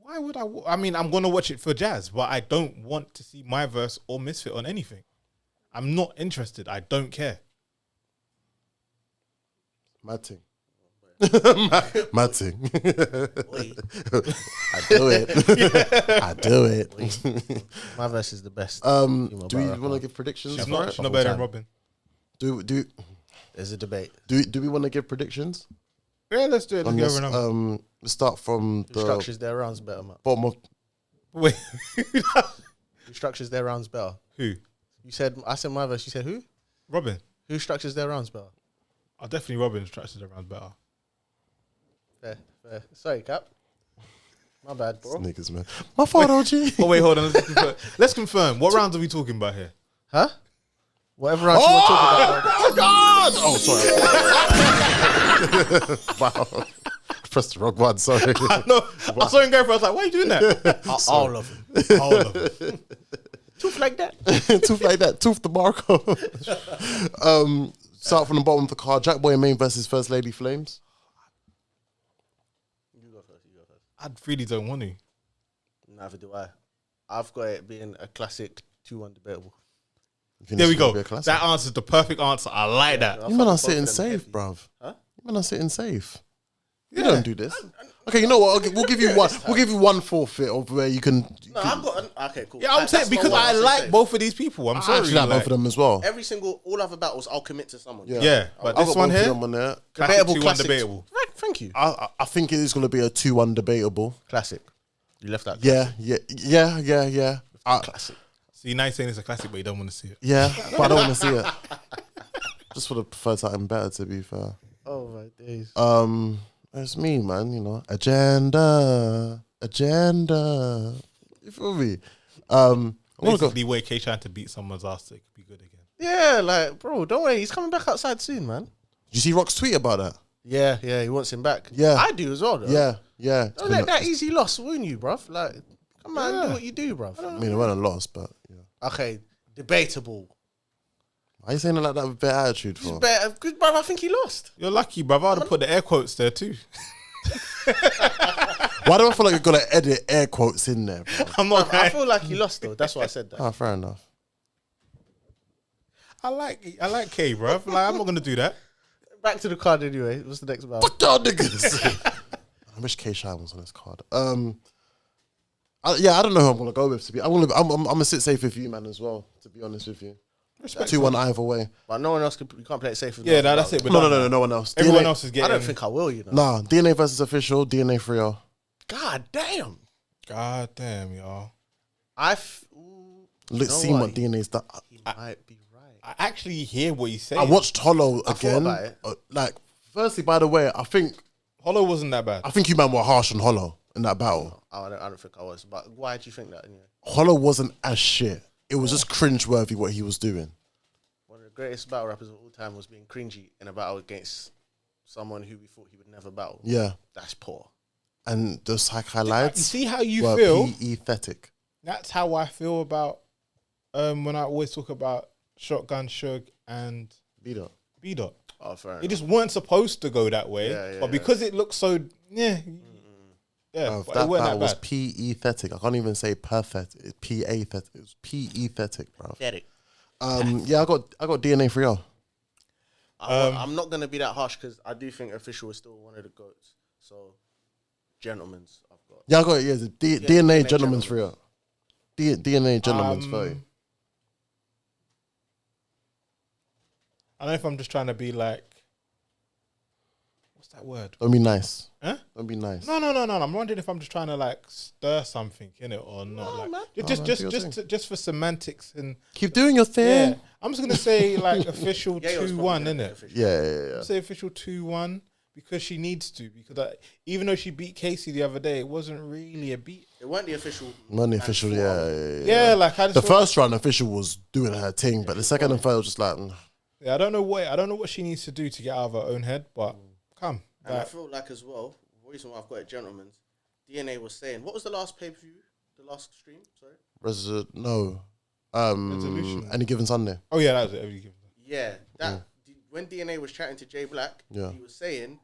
Why would I mean, I'm going to watch it for Jazz, but I don't want to see my verse or Misfit on anything. I'm not interested. I don't care. Mad thing. Mad thing. I do it. I do it. My verse is the best. Do we want to give predictions? She's for not, it? she's not better than Robin. There's a debate. Do we want to give predictions? Yeah, let's do it. Let's On go this, over and over. let's start from Who the structures their rounds better, man? bottom of. Wait. Who structures their rounds better? Who? You said, I said my verse, you said who? Robin. Who structures their rounds better? Oh, definitely Robin structures around better. Fair. Sorry, Cap. My bad, bro. Niggas, man. My fault, OG. Oh, wait, hold on. Let's confirm. What rounds are we talking about here? Huh? Whatever rounds you want to talk about. Oh, God! Oh, sorry. Wow. Pressed the wrong one, sorry. No, I saw him go for it. I was like, why are you doing that? All of them. All of them. Tooth like that. Tooth like that. Tooth the Marco. Start from the bottom of the card. Jack Boy and Main versus First Lady Flames. You go first. I really don't want to. Neither do I. I've got it being a classic 2-1 debatable. There we go. That answers the perfect answer. I like that. You man are sitting safe, bruv. Huh? You man are sitting safe. You don't do this. Okay, you know what? We'll give you one. We'll give you one forfeit of where you can. No, I've got okay, cool. Yeah, I'm saying That's because not what I I'm like saying. both of these people. I'm I sorry. actually like both of them as well. Every single, all other battles, I'll commit to someone. Yeah, but I've this got one both of here, them on there. classic Debatable 2-1 classic. debatable. Right, thank you. I think it is going to be a 2-1 debatable. Classic. You left that. Yeah. Classic. See, now you're saying it's a classic, but you don't want to see it. Yeah, but I don't want to see it. Just would have preferred something better, to be fair. Oh my days. It's me, man. You know, agenda. You feel me? I want to go. Basically, where K trying to beat someone's ass, so it could be good again. Yeah, like, bro, don't worry. He's coming back outside soon, man. Did you see Rock's tweet about that? Yeah, he wants him back. Yeah. I do as well, though. Yeah. Don't let that easy loss wound you, bruv. Like, come on, do what you do, bruv. I mean, it wasn't a loss, but yeah. Okay, debatable. Why are you saying it like that with better attitude He's for? better. Good, bruv, I think he lost. You're lucky, brother. I'd have put the air quotes there too. Why do I feel like you've got to edit air quotes in there, bro? I'm not. I feel like he lost, though. That's why I said that. Oh, fair enough. I like K, bro. Like, I'm not gonna do that. Back to the card anyway. What's the next battle? Fuck y'all niggas. I wish K Shine was on this card. I don't know who I'm gonna go with. I'm gonna sit safe with you, man, as well. To be honest with you, 2-1 either way. But no one else you can't play it safe with Yeah, me. that's it. No one else. Everyone DNA else is I getting. don't think I will, you know. Nah, DNA versus official. DNA 3-0. God damn. God damn, y'all. Let's know see what? what DNA's done. He might be right. I actually hear what he's saying. I watched Hollow I thought again. about it. Like, firstly, by the way, I think Hollow wasn't that bad. you man were harsh on Hollow in that battle. I don't think I was. But why do you think that anyway? Hollow wasn't as shit. It was just cringeworthy what he was doing. One of the greatest battle rappers of all time was being cringy in a battle against someone who we thought he would never battle. Yeah. That's poor. And the psych You highlights see how you were feel? pathetic. That's how I feel about when I always talk about Shotgun Shug and B-Dot. B-Dot. Oh, fair It enough. just weren't supposed to go that way. Yeah, but because it looks so yeah. Bruv, But it that weren't battle that was bad. pathetic. I can't even say perfect. It's pathetic. It was pathetic, bro. Pathetic. Yeah, I got DNA 3-0. I'm not going to be that harsh because I do think Official is still one of the GOATs. So, gentlemen's I've got. Yeah, I got it. Yeah, DNA DNA Gentleman's Gentleman's. 3-0. DNA Gentleman's 30. I don't know if I'm just trying to be like, what's that word? Don't be nice. Huh? Don't be nice. No. I'm wondering if I'm just trying to like stir something in it or not. Like, man. just for semantics and Keep doing your yeah. thing. I'm just gonna say like official Yeah, it was 2-1, probably innit? Official. Yeah. Say official 2-1 because she needs to. Because even though she beat Casey the other day, it wasn't really a beat. It weren't the official. Money official, yeah. Yeah, like I just The feel first round official was doing her thing, but the second and third was just like, yeah, I don't know what she needs to do to get out of her own head, but come. And I Like, feel like as well, the reason why I've got it gentlemen's, DNA was saying. What was the last pay-per-view? The last stream? Sorry. No. Resolution. Any given Sunday. Oh yeah, that was it. Every given. Yeah, when DNA was chatting to Jay Black, he was saying,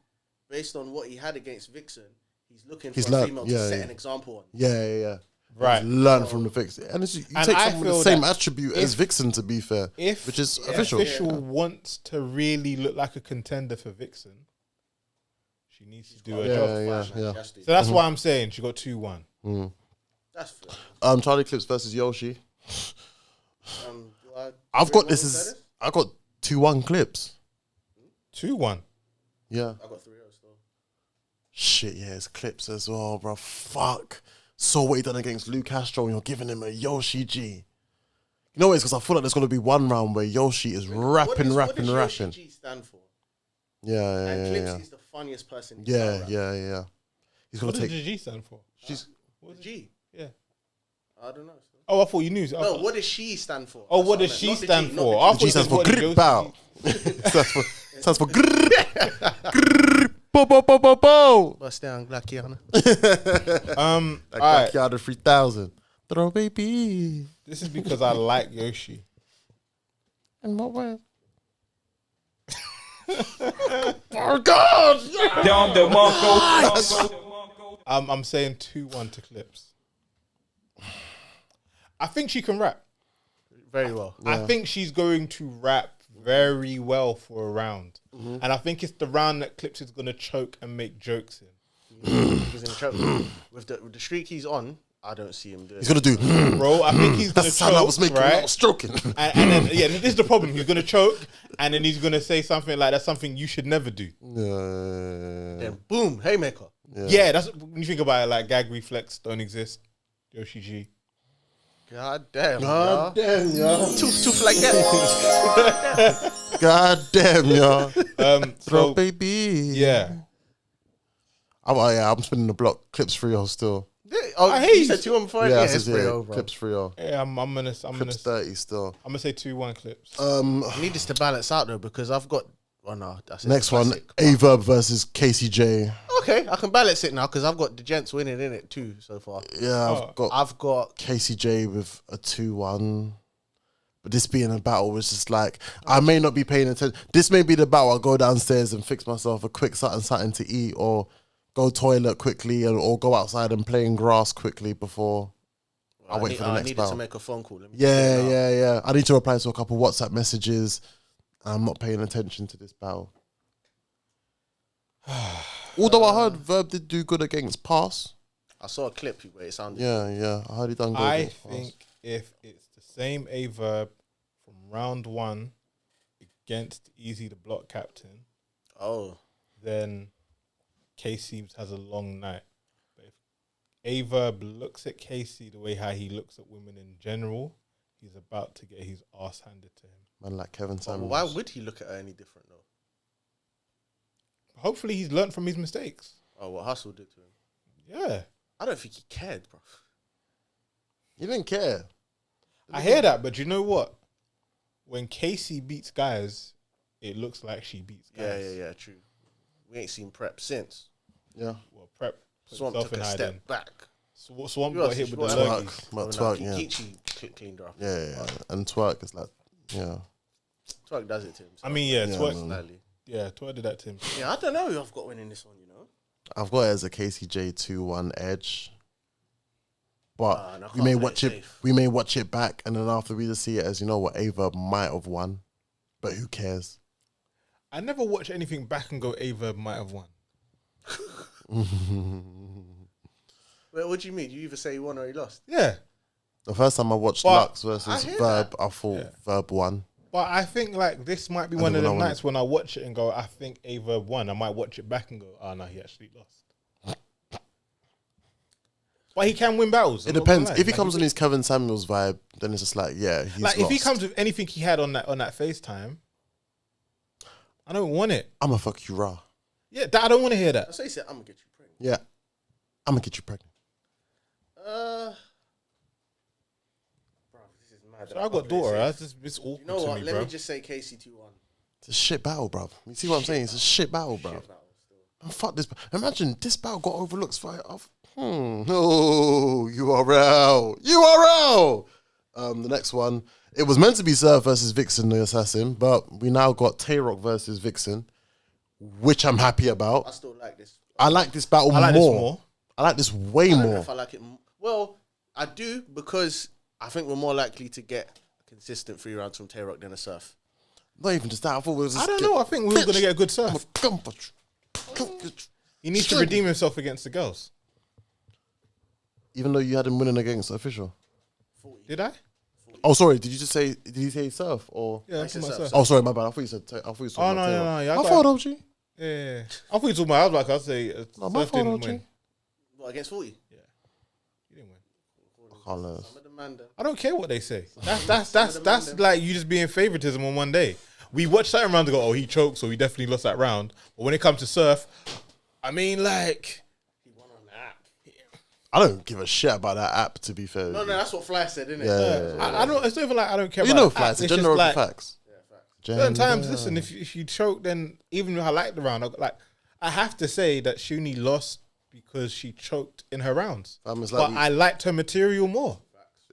based on what he had against Vixen, he's looking for a female to set an example on. Yeah. Right. Learn from the Vixen. And you take someone with the same attribute as Vixen, to be fair, which is official. Official wants to really look like a contender for Vixen, she needs to do her job. Yeah. So that's why I'm saying she got 2-1. That's fair. Charlie Clips versus Yoshi. I've got 2-1 Clips. 2-1. Yeah. I got 3-0 still. Shit, yeah, it's Clips as well, bro. Fuck. Saw what he done against Lou Castro and you're giving him a Yoshi G. You know what? It's because I feel like there's going to be one round where Yoshi is rapping. What does Yoshi G stand for? Yeah. Clips is the funniest person. Yeah. He's going What to does take... the G stand for? What's G? Yeah. I don't know. Oh, I thought you knew. No, what does she stand for? Oh, what does she stand for? G stands for grip bow. Stands for grip. Bo. Bust down, Glackiana. Glackiana 3000. Throw baby. This is because I like Yoshi. In what way? Oh God! I'm saying 2-1 to Clips. I think she can rap. Very well. Yeah. I think she's going to rap very well for a round. And I think it's the round that Clips is going to choke and make jokes in. He's going to choke. With the streak he's on, I don't see him doing. He's going to do. Bro, I think he's going to choke. That's the sound I was making, right? I was stroking. And then, this is the problem. He's going to choke and then he's going to say something like, that's something you should never do. Then boom, haymaker. Yeah, that's when you think about it, like gag reflex don't exist. Yoshi G. God damn, y'all. Tooth like that. God damn, y'all. So, baby. Yeah. I'm spinning the block. Clips 3-0 still. Oh, I hate you said 2-1 before. Yeah, it's 3-0, bro. Clips 3-0. Yeah, I'm gonna Clips 30 still. I'm gonna say 2-1 Clips. I need this to balance out though because I've got. Oh no, that's next one. Averb versus KCJ. Okay, I can balance it now because I've got the gents winning in it too so far. Yeah, I've got KCJ with a 2-1. But this being a battle was just like, I may not be paying attention. This may be the battle. I'll go downstairs and fix myself a quick something to eat, or go toilet quickly, or go outside and play in grass quickly before I wait for the next battle. I needed to make a phone call. Yeah. I need to reply to a couple WhatsApp messages. I'm not paying attention to this battle. Although I heard Verb did do good against Pass. I saw a clip where it sounded. Yeah. I heard he done good. I think if it's the same Averb from round 1 against Easy the block captain, then Casey has a long night. But if Averb looks at Casey the way how he looks at women in general, he's about to get his ass handed to him. Man like Kevin Samuels. Why would he look at her any different though? Hopefully he's learned from his mistakes. Oh, what Hustle did to him? Yeah. I don't think he cared, bro. He didn't care. I hear that, but you know what? When Casey beats guys, it looks like she beats guys. Yeah, true. We ain't seen Prep since. Yeah. Well, Prep Swamp took a step back. Swamp got hit with the lurgies. But Twork, yeah. Geechee cleaned her up. Yeah. And Twork is like, yeah. Twork does it to him. I mean, Twork. Slightly. Yeah, Twork did that to him. Yeah, I don't know who I've got winning this one, you know? I've got it as a KCJ 2-1 edge. But we may watch it. We may watch it back, and then after we just see it as, you know what, Averb might have won, but who cares? I never watch anything back and go Averb might have won. Well, what do you mean? You either say he won or he lost? Yeah. The first time I watched Lux versus Verb, I thought Verb won. But I think like this might be one of the nights when I watch it and go, I think Averb won. I might watch it back and go, oh no, he actually lost. But he can win battles. It depends. If he comes on his Kevin Samuels vibe, then it's just like, yeah, he's like lost. If he comes with anything he had on that FaceTime, I don't want it. I'ma fuck you raw. Yeah, I don't want to hear that. So he said, I'm gonna get you pregnant. Yeah, I'm gonna get you pregnant. Bro, this is mad. So I got daughter. It's awkward. You know what? To me, Let bro. me just say KC 2-1. It's a shit battle, bro. You see what I'm saying? It's a shit battle, bro. And fuck this. Imagine this battle got overlooked. Oh, URL. The next one. It was meant to be Surf versus Vixen the Assassin, but we now got Twork versus Vixen, which I'm happy about. I still like this. I like this battle I like more. this more. I like this way I don't know more. if I like it. Well, I do because I think we're more likely to get consistent 3 rounds from Twork than a Surf. Not even just that. I thought we was just I don't know. I think we were going to get a good Surf. He needs to redeem himself against the girls. Even though you had him winning against the official. Did I? Oh, sorry. Did you say Surf or? Yeah, I said Surf. Oh, sorry, my bad. I thought you said. I thought you said. Oh, no. Yeah, My fault, OG. Yeah. I thought you were talking about, I was like, I'd say No, my Surf fault, didn't OG. win. What, against 40? Yeah. You didn't win. Carlos. Some of the man them. I don't care what they say. That's like you just being favoritism on one day. We watched certain rounds and go, oh, he choked, so he definitely lost that round. But when it comes to Surf, I mean, like, He won on the app. I don't give a shit about that app. To be fair, No, that's what Fly said, isn't it? Yeah. I don't. It's not even like I don't care. You about know, the app. facts. It's General just like, facts. certain times, listen, if you choke, then even though I like the round, I have to say that Shuni lost because she choked in her rounds. But I liked her material more.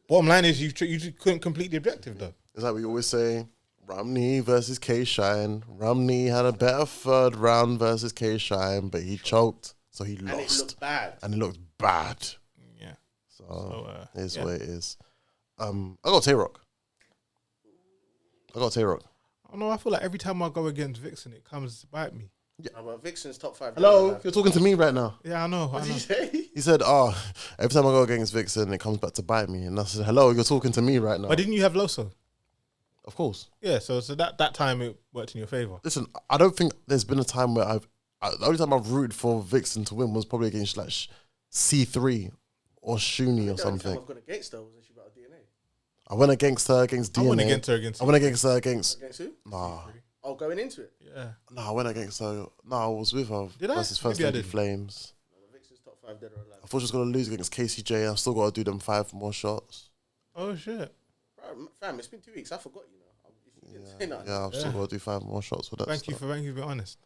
Bottom line is you couldn't complete the objective though. It's like we always say, Romney versus K-Shine. Romney had a better third round versus K-Shine, but he choked, so he lost. And it looked bad. And it looked bad. Yeah. So it's what it is. I got Twork. Oh no, I feel like every time I go against Vixen, it comes to bite me. Yeah. But Vixen's top 5. Hello, you're talking to me right now. Yeah, I know. What did you say? He said, every time I go against Vixen, it comes back to bite me. And I said, hello, you're talking to me right now. But didn't you have Loso? Of course. Yeah, so that time it worked in your favor. Listen, I don't think there's been a time where the only time I've rooted for Vixen to win was probably against like C3 or Shuni or something. I've gone against her, wasn't she about DNA? I went against her against DNA. I went against her against. I went against her against. Against who? Nah. Oh, going into it? Yeah. No, I went against her. No, I was with her. Did I? Versus First Maybe I Lady did. Flames. Vixen's top 5 dead or alive. I thought she was going to lose against KCJ. I've still got to do them 5 more shots. Oh shit. Bro, fam, it's been 2 weeks. I forgot, you know. If you didn't say nothing. Yeah, I've still got to do 5 more shots for that. Thank you for being honest.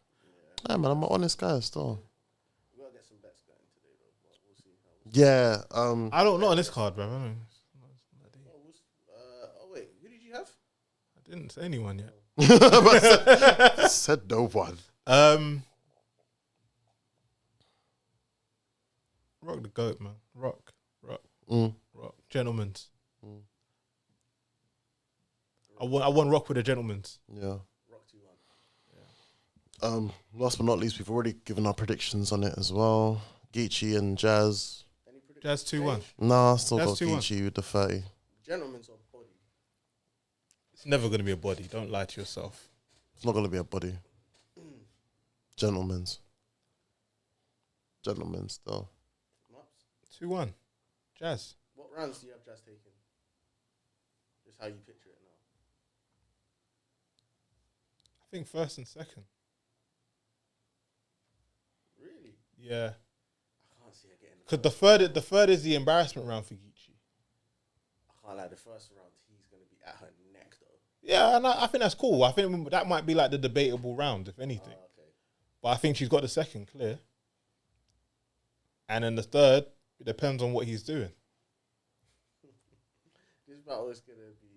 Yeah, man, I'm an honest guy still. We gotta get some bets going today, though. But we'll see. Yeah. I don't know on this card, bro. I don't know. Oh wait, who did you have? I didn't say anyone yet. Said no one. Rock the goat, man. Rock. Gentlemen's. I won Rock with a gentleman's. Yeah. Last but not least, we've already given our predictions on it as well. Geechee and Jazz. Jazz 2-1. Nah, still Jazz got 2-1. Geechee with the 30. Gentleman's on body. It's never going to be a body. Don't lie to yourself. It's not going to be a body. Gentlemen's though. 2-1. Jazz. What rounds do you have Jazz taking? Just how you picture it now. I think first and second. Really? Yeah. I can't see her getting. Because the third is the embarrassment round for Geechee. I can't lie. The first round, he's gonna be at her neck though. Yeah, and I think that's cool. I think that might be like the debatable round, if anything. Okay. But I think she's got the second clear. And then the third, it depends on what he's doing. This battle is gonna be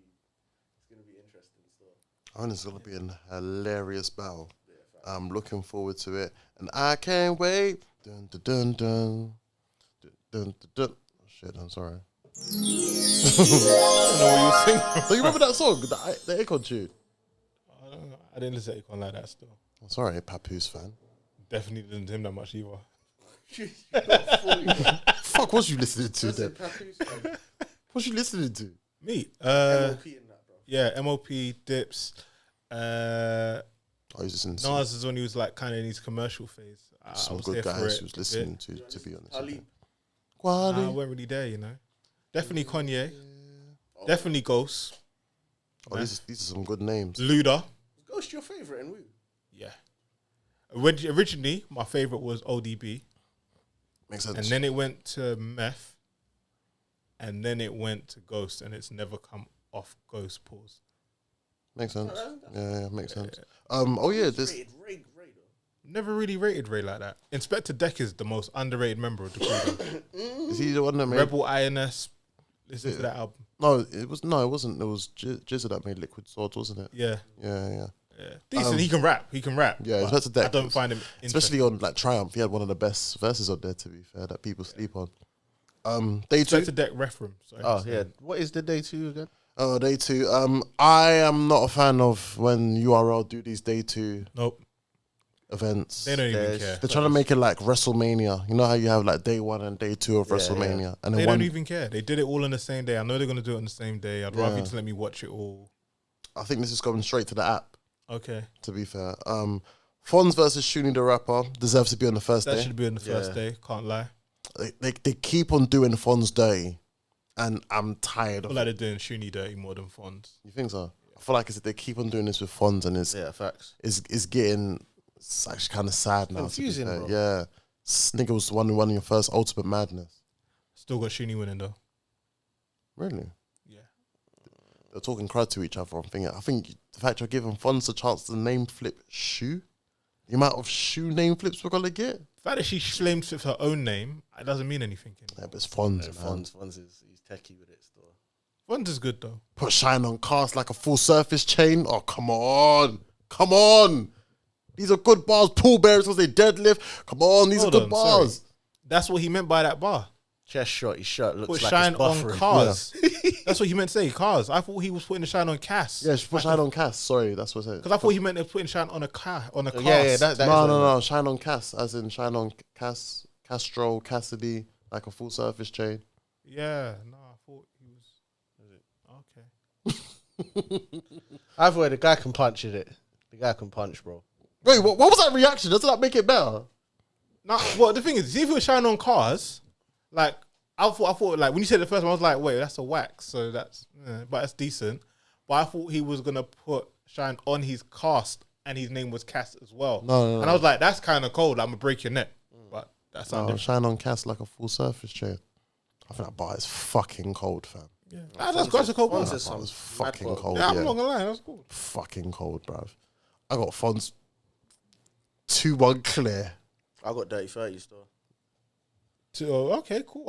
interesting still. I think it's going to be a hilarious battle. I'm looking forward to it. And I can't wait. Dun, dun, dun, dun. Dun, dun, dun, dun. Oh, shit, I'm sorry. I don't know what you were singing. Do you remember that song? The Akon tune? I didn't listen to Akon like that still. I'm sorry, Papoose fan. Definitely didn't to him that much either. Fuck, what you listening to Listen, then? Papoose, man. What you listening to? Me. MOP in that, bro. Yeah, MOP, Dips. I was listening to Nas is when he was like kind of in his commercial phase. I some was good there for guys it who was a listening bit. to be honest. Ali. Quali. I weren't really there, you know. Definitely Kanye. Definitely Ghost. Oh, these are some good names. Luda. Ghost your favorite and Woo? Yeah. Originally, my favorite was ODB. Makes sense. And then it went to Meth. And then it went to Ghost. And it's never come off Ghost pause. Makes sense. Yeah, makes sense. Oh yeah, this. Raid, though. Never really rated Ray like that. Inspector Deck is the most underrated member of the crew. Is he the one that made Rebel INS. Listen to that album. No, it wasn't. It was Jerzey that made Liquid Swords, wasn't it? Yeah. Yeah. Decent. He can rap. Yeah, but Inspector Deck. I don't find him especially on like Triumph. He had one of the best verses on there. To be fair, that people sleep on. Day 2. Inspector Deck reference. Oh yeah. What is the day 2 again? Oh, day 2. I am not a fan of when URL do these day 2 Nope. events. They don't even care. They're trying to make it like WrestleMania. You know how you have like day 1 and day 2 of WrestleMania, and then They don't even care. They did it all on the same day. I know they're gonna do it on the same day. I'd rather you to let me watch it all. I think this is going straight to the app. Okay. To be fair, Fonz versus Shuni the rapper deserves to be on the first day. That should be on the first day. Can't lie. They keep on doing Fonz dirty, and I'm tired I of feel it. like they're doing Shuni dirty more than Fonz. You think so? I feel like they keep on doing this with Fonz, and facts. It's getting actually kind of sad now. Confusing, to be bro. fair. Yeah, this nigga was one of your first Ultimate Madness. Still got Shuni winning though. Really? Yeah. They're talking crud to each other. I think the fact you're giving Fonz a chance to name flip Shoe, the amount of Shoe name flips we're gonna get. The fact that she claims with her own name, it doesn't mean anything. Yeah, but it's Fonz, man. Fonz is he's techie with it still. Fonz is good though. Put Shine on cast like a full surface chain. Oh, come on. These are good bars. Pull bearers because they deadlift. Come on, these are good bars. Sorry. That's what he meant by that bar. Chest shot, his shirt looks Put like shine it's on buffering. cars. That's what he meant to say, cars. I thought he was putting the shine on Cass. Yeah, put Shine on cast. Sorry, that's what I said. Because I thought he meant to putting shine on a car, on a car. Yeah, that No. Shine on cast, as in shine on Castro, Cassidy, like a full surface chain. Yeah, no, I thought he was. Okay. Either way, the guy can punch it. The guy can punch, bro. Wait, what was that reaction? Doesn't that make it better? No, well, the thing is, see if it was shine on cars, like I thought, like when you said the first one, I was like, wait, that's a wax, so that's, but that's decent. But I thought he was gonna put shine on his cast, and his name was Cass as well. No. And I was like, that's kind of cold. I'm gonna break your neck, but that's not. Shine on cast like a full surface chain. I think that bar is fucking cold, fam. Yeah, that's a cold one. That bar is fucking cold. Yeah, I'm not gonna lie, that's cool. Fucking cold, bruv. I got Fonz 2-1 clear. I got dirty 30 still. Okay, cool.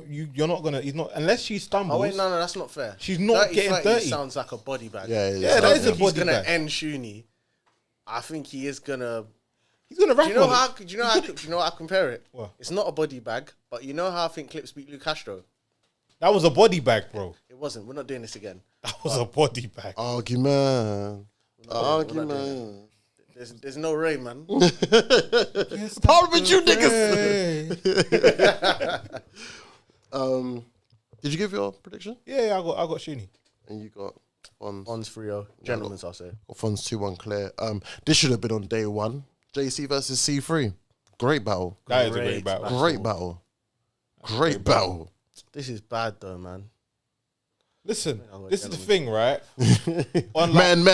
You're not gonna. He's not unless she stumbles. Oh wait, no, that's not fair. She's not getting 30. Sounds like a body bag. Yeah, that is a He's body gonna bag. end Shuni. I think he is gonna. He's gonna rap Do you know on how? it. Do you know how I compare it? What? It's not a body bag, but you know how I think Clips beat Lou Castro. That was a body bag, bro. It wasn't. We're not doing this again. That was a body bag. Argument. There's no Ray, man. Parliament, you niggas. Did you give your prediction? Yeah, I got Shuni. And you got Fonz. Fonz 3-0. Gentlemen's, I'll say. Got Fonz 2-1 clear. This should have been on day 1. JC versus C3. Great battle. That is a great battle. Great battle. Great battle. This is bad though, man. Listen, this is the thing, right? On Man,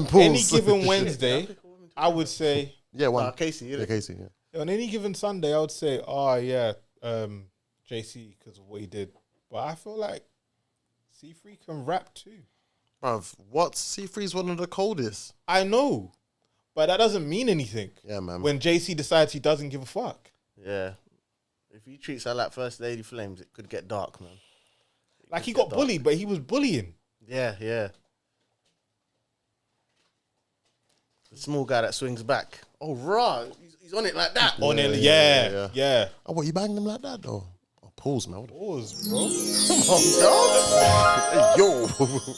pause. any given Wednesday, I would say. Yeah, one. Casey, Yeah, Casey, yeah. On any given Sunday, I would say, oh yeah, JC because of what he did. But I feel like C3 can rap too. Bruv, what? C3's one of the coldest. I know, but that doesn't mean anything. Yeah, man. When JC decides he doesn't give a fuck. Yeah. If he treats her like First Lady Flames, it could get dark, man. Like he got bullied, but he was bullying. Yeah. The small guy that swings back. Oh, raw. He's on it like that. On it, yeah. Oh, what, you banged him like that, though? Oh, pause, man. Pause, bro. Hey, yo.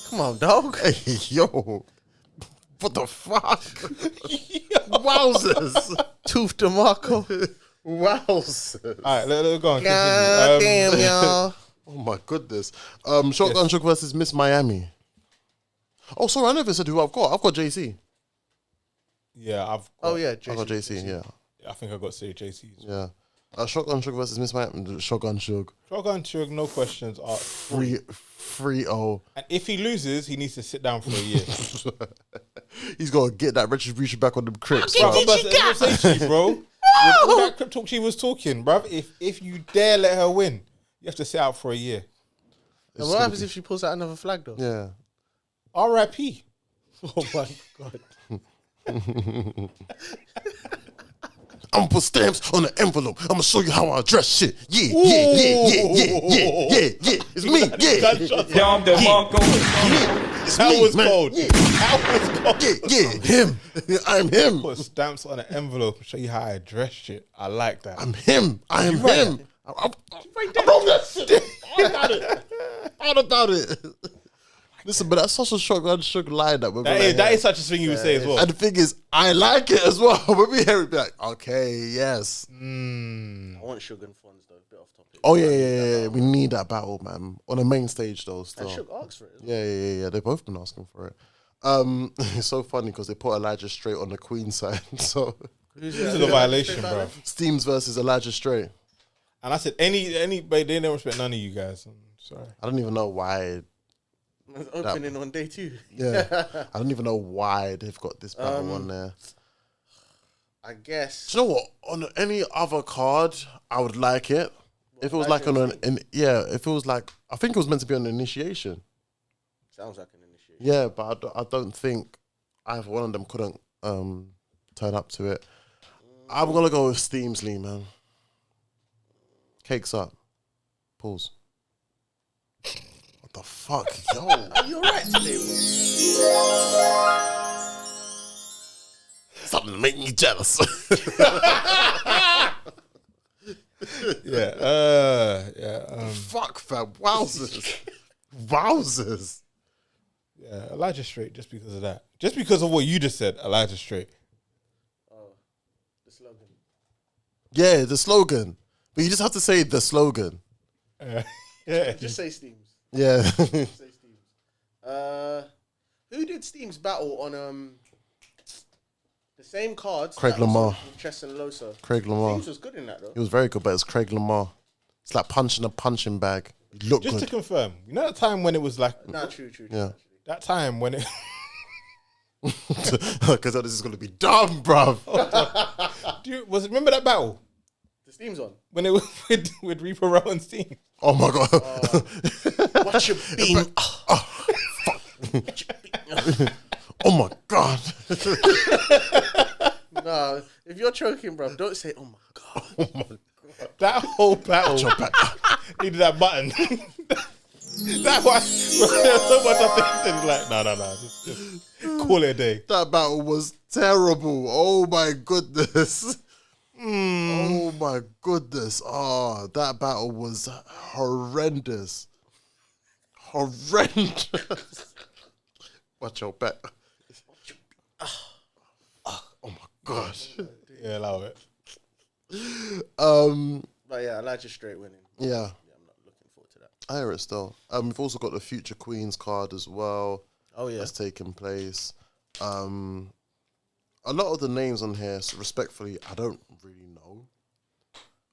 Come on, dog. Hey, yo. What the fuck? Wowzers. Tooth DeMarco. Wowzers. All right, let's go on. God damn, y'all. Oh, my goodness. Shotgun Shook versus Miss Miami. Oh, sorry, I never said who I've got. I've got JC. Yeah, JC. I got JC, yeah. I think I got to say JC. Yeah. Shotgun Shook versus Miss Miami. Shotgun Shook. Shotgun Shook, no questions asked. 3-0. And if he loses, he needs to sit down for a year. He's got to get that retribution back on them Crips. Bro, bro. I'm say to you, bro. With all that crip talk she was talking, bruv, if you dare let her win, you have to sit out for a year. And what happens if she pulls out another flag, though? Yeah. R.I.P. Oh, my God. I'm gonna put stamps on the envelope. I'm gonna show you how I address shit. Yeah. It's me. Yeah. That was cold. That was cold. Yeah. Him. I'm him. Put stamps on an envelope and show you how I address shit. I like that. I'm him. I am him. I wrote that shit. All about it. Listen, but that's such a shock line that we're that is such a thing you would say as well. And the thing is, I like it as well. When we hear it, be like, okay, yes. I want Suge and Fonz though. Bit off topic. Oh yeah. We need that battle, man. On the main stage though. Still. And Suge asked for it. Yeah. They've both been asking for it. It's so funny because they put Elijah Straight on the Queen side. So this is a violation, bro. Steams versus Elijah Straight. And I said, anybody, they don't respect none of you guys. I'm sorry. I don't even know why. Opening on day 2. Yeah. I don't even know why they've got this battle on there. I guess. Do you know what? On any other card, I would like it. If it was like on if it was like, I think it was meant to be on an initiation. Sounds like an initiation. Yeah, but I don't think either one of them couldn't turn up to it. I'm gonna go with Steamsley, man. Cakes up. Pause. What the fuck, yo? Are you alright today, bro? Something to make me jealous. Fuck, fam. Wowzers. Wowzers. Yeah, Elijah Straight, just because of that. Just because of what you just said, Elijah Straight. Oh, the slogan. Yeah, the slogan. But you just have to say the slogan. Yeah. Just say Steams. Yeah. Say Steams. Who did Steams battle on the same cards? Craig Lamar. Chess and Losa. Craig Lamar. Steams was good in that though. He was very good, but it's Craig Lamar. It's like punching a punching bag. He looked Just good. to confirm, you know that time when it was like... Nah, true. Yeah. That time when it... Because this is going to be dumb, bruv. Remember that battle? The Steams on. When it was with Reaper Row and Steam? Oh my God. Watch your beam. Oh my God. Nah, if you're choking, bro, don't say, oh my God. Oh my God. That whole battle needed that button. That why there's so much I think like, no. Just call it a day. That battle was terrible. Oh my goodness. Oh my goodness. Oh, that battle was horrendous. Horrendous. Watch your back. Oh my gosh. Yeah, allow it. But yeah, Elijah Straight winning. Yeah. Yeah, I'm not looking forward to that. I hear it still. We've also got the Future Queens card as well. Oh yeah. That's taking place. A lot of the names on here, so respectfully, I don't really know.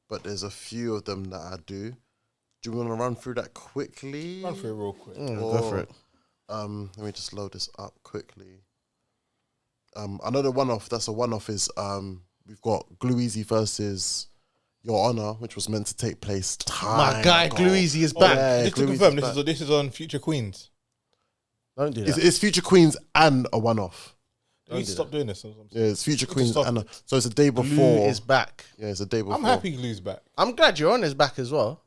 But there's a few of them that I do. Do you want to run through that quickly? Run through it real quick. Go for it. Let me just load this up quickly. I know the one-off, that's a one-off is we've got Glueazy versus Your Honor, which was meant to take place My guy Glueazy is back. Yeah, Just to Glueazy's confirm, back. this is on Future Queens. Don't do that. It's Future Queens and a one-off. We need to stop doing this. Yeah, it's Future to Queens stop and it. so it's a day Glue before. is back. Yeah, it's a day before. I'm happy Glue's back. I'm glad Your Honor's back as well.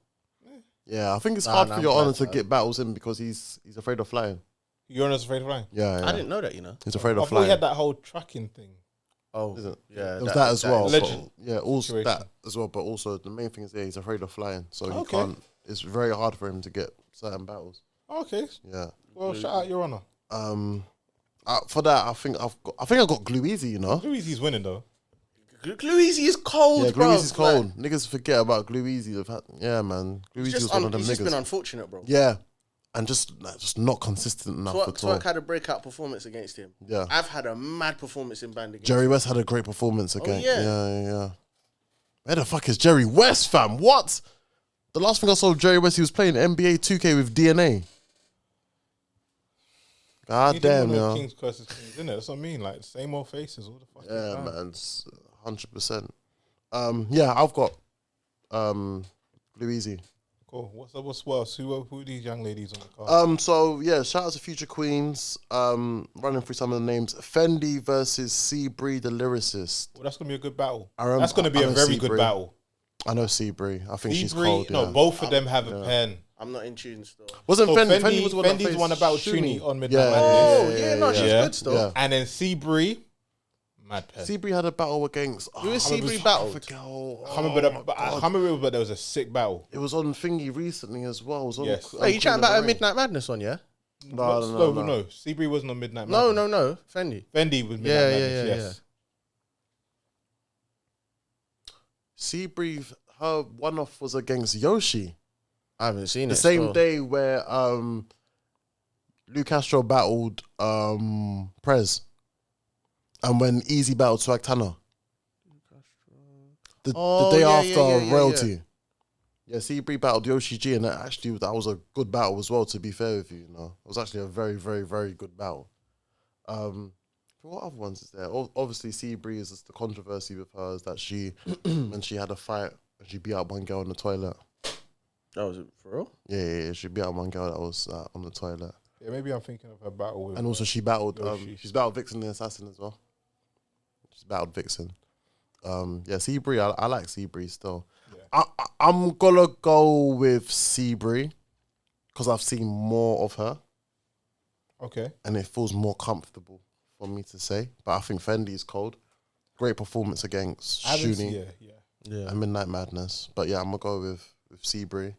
Yeah, I think it's hard for I'm Your glad Honor to so. get battles in because he's afraid of flying. You're not afraid of flying. Yeah, I didn't know that, you know. He's afraid I of thought he flying. had that whole tracking thing. Oh, Isn't it? yeah. There was that as well. is- but- yeah, also Situation. that as well. But also the main thing is, he's afraid of flying, so he Okay. can't. It's very hard for him to get certain battles. Okay. Yeah. Well, shout out Your Honor. For that, I think I got Glueazy. You know. Glueazy's winning though. Glueazy is cold, Yeah, bro. Glueazy's cold. Niggas forget about Gluezy. Yeah, man. Gluezy was one of them He's just been niggas. unfortunate, bro. Yeah, and just not consistent enough at all. Twork had a breakout performance against him. Yeah. I've had a mad performance in band against Jerry him. West had a great performance again. yeah. Yeah. Where the fuck is Jerry West, fam? What? The last thing I saw of Jerry West, he was playing NBA 2K with DNA. God He did damn, one of yo. King's Curses Kings, isn't it? That's what I mean. Like same old faces all the fucking Yeah, time. man, 100%. Yeah, I've got Glueazy. Cool. What's what else? Who are these young ladies on the card? So yeah, shout out to Future Queens. Running through some of the names: Fendi versus Seabree the lyricist. Well, that's gonna be a good battle. remember- That's gonna be I a know very Seabree. good battle. I know Seabree. I think she's Seabree, cold. no, yeah. both of them have a pen. I'm not in tune still. Wasn't So Fendi was the one that Fendi's faced one about Shuni. Shuni on Midnight Yeah, Madness. Oh, yeah, no, she's good still. Yeah. And then Seabree, mad pen. Seabree had a battle against. Who is I remember- Seabree battled? I forget. Oh, I can't remember, my but I God. can't remember, but there was a sick battle. It was on Thingy recently as well. It was on, Yes. Are you chatting about a Midnight Madness one, yeah? No. Seabree wasn't on Midnight No, Madness. no. Fendi. Fendi was Midnight Yeah, Madness, yeah. yes. Seabree, her one off was against Yoshi. I haven't seen The it. same still. day where Lou Castro battled Prez, and when Easy battled Swag Tanner. The day yeah, after yeah. Royalty. Yeah, Seabree battled Yoshi G, and that was a good battle as well. To be fair with you, it was actually a very, very, very good battle. What other ones is there? Obviously, Seabree is just the controversy with her is that she, when she had a fight, she beat up one girl in the toilet. That was it for real? Yeah, she beat up one girl that was on the toilet. Yeah, maybe I'm thinking of her battle with. And also she battled Yoshi. she's battled Vixen the Assassin as well. She's battled Vixen. Yeah, Seabree, I like Seabree still. Yeah. I'm gonna go with Seabree because I've seen more of her Okay. and it feels more comfortable for me to say. But I think Fendi is cold. Great performance against Shuni Yeah. and Midnight Madness. But yeah, I'm gonna go with Seabree.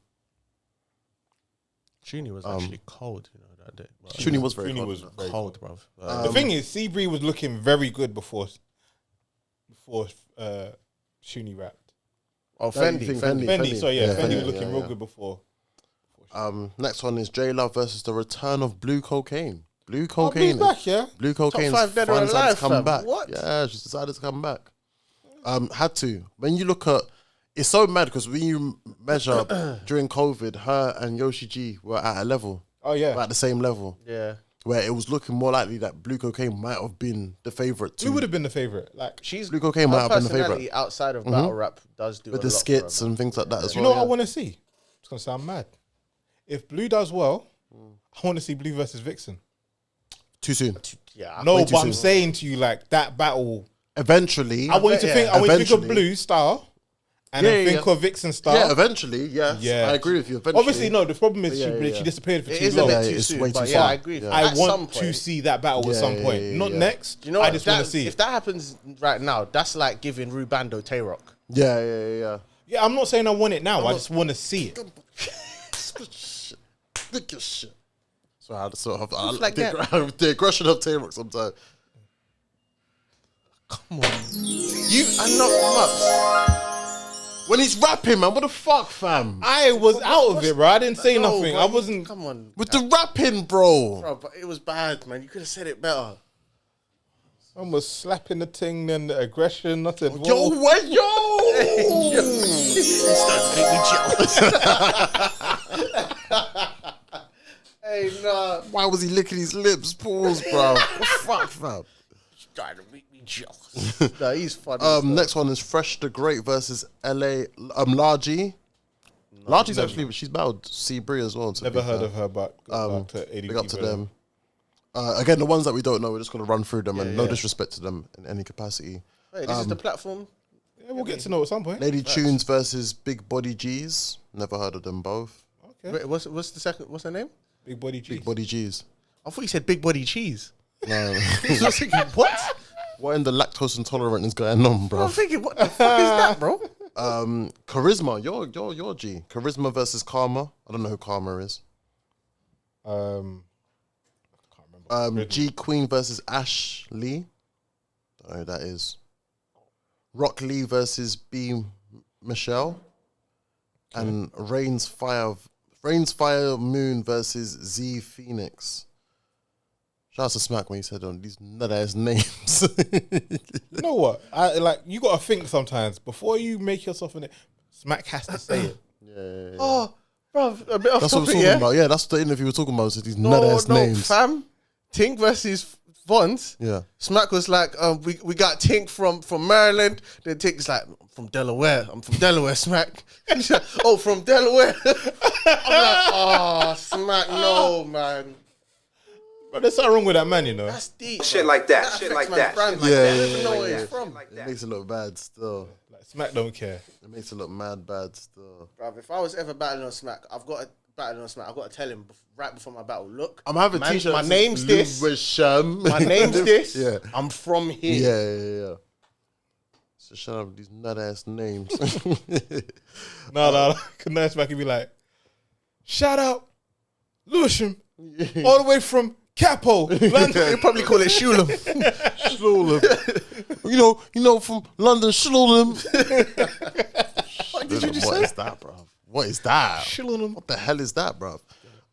Shuni was actually cold, that day. But Shuni was very Shuni cold. was very cold, cold. bruv. The thing is, Seabree was looking very good before Shuni rapped. Oh, That you Fendi. think Fendi, so yeah, Fendi was looking real yeah. good before. Next one is J Love versus the return of Blue Cocaine. Blue Oh, Cocaine. Blue's back, yeah. Blue Cocaine. five dead or decided alive, to come fam. back. What? Yeah, she decided to come back. Had to. When you look at, it's so mad because when you measure during COVID, her and Yoshi G were at a level. Oh yeah. Were at the same level. Yeah. Where it was looking more likely that Blue Cocaine might have been the favorite. Who would have been the favorite? Like, She's Blue Cocaine might have been the personality favorite outside of battle rap does do with a the lot for skits her, and things like that as do you well. know what I want to see? It's gonna sound mad. If Blue does well, I want to see Blue versus Vixen. Too soon. Yeah. No, way but too I'm soon. saying to you, like that battle. Eventually. I want you to think. I want you to think of Eventually. Blue style, and Yeah, then yeah, think yeah. of Vixen style. Yeah, eventually. Yes. Yeah. I agree with you. Eventually. Obviously, no. The problem is Yeah, she yeah. disappeared for It too is a long. bit Yeah, too it's soon, way but too yeah, far. I agree. Yeah. I At some want to point- see that battle at Yeah, some yeah, point. yeah, Not yeah. next. You know I what? just want to see If it. that happens right now, that's like giving Rubando Twork. Yeah. Yeah, I'm not saying I want it now. I just want to see it. Look at shit. So I had to sort of like the aggression of Twork sometimes. You are not Mups. When he's rapping, man, what the fuck, fam? I was out of it, bro. I didn't say No, nothing. bro, I wasn't. Come on, With the rapping, bro. bro. But it was bad, man. You could have said it better. I was slapping the thing and the aggression. I said, Yo, whoa. what, yo? You started to make me jealous. Hey, nah. Why was he licking his lips? Pause, bro. What the fuck, fam? Started to make me jealous. Nah, he's funny. Next one is Fresh the Great versus LA. Largie. Largie's actually, she's battled Seabree as well. Never heard of her, but to Big up to them. Again, the ones that we don't know, we're just going to run through them and no yeah. disrespect to them in any capacity. Hey, this is the platform. Yeah, we'll get to know at some point. Lady Tunes versus Big Body G's. Never heard of them both. Okay. Wait, what's the second? What's her name? Big body cheese. Big Body G's. I thought you said Big Body Cheese. No. I was thinking, what? What in the lactose intolerant is going on, I'm bro? thinking, what the fuck is that, bro? Charisma. Your G. Charisma versus Karma. I don't know who Karma is. I can't remember. G Queen versus Ash Lee. Don't know who that is. Rock Lee versus B Michelle. And Rain's Fire Moon versus Z Phoenix. Shout out to Smack when he said on these nut ass names. You know what? You got to think sometimes before you make yourself an. Smack has to say it. Yeah. Oh, bro, a bit off That's what we're topic, talking yeah? about. Yeah, that's the interview we're talking about. So these nut ass No, names. fam. Tink versus Vons. Yeah. Smack was like, we got Tink from Maryland. Then Tink's like, I'm from Delaware. I'm from Delaware, Smack. He's like, oh, from Delaware. I'm like, oh, Smack, no, man. But there's something wrong with that man, you know. That's deep. Shit bro. like that. Shit affects like that. my brand, Shit man. like I that. don't even know Yeah, where yeah, he's from. Like It that. makes it look bad still. Like, Smack don't care. It makes it look mad bad still. Bruv, if I was ever battling on Smack, I've got to tell him right before my battle, look, I'm having man, t-shirts. my name's this. Lewisham. My name's this. Yeah. I'm from here. Yeah. So shut up with these nut ass names. No. Nice Smack can be like, shout out Lewisham, all the way from Capo, London. They probably call it Shulem. Shulem. you know, from London, Shulem. What did you just What say? is that, bro? What is that? Shulem. What the hell is that, bro?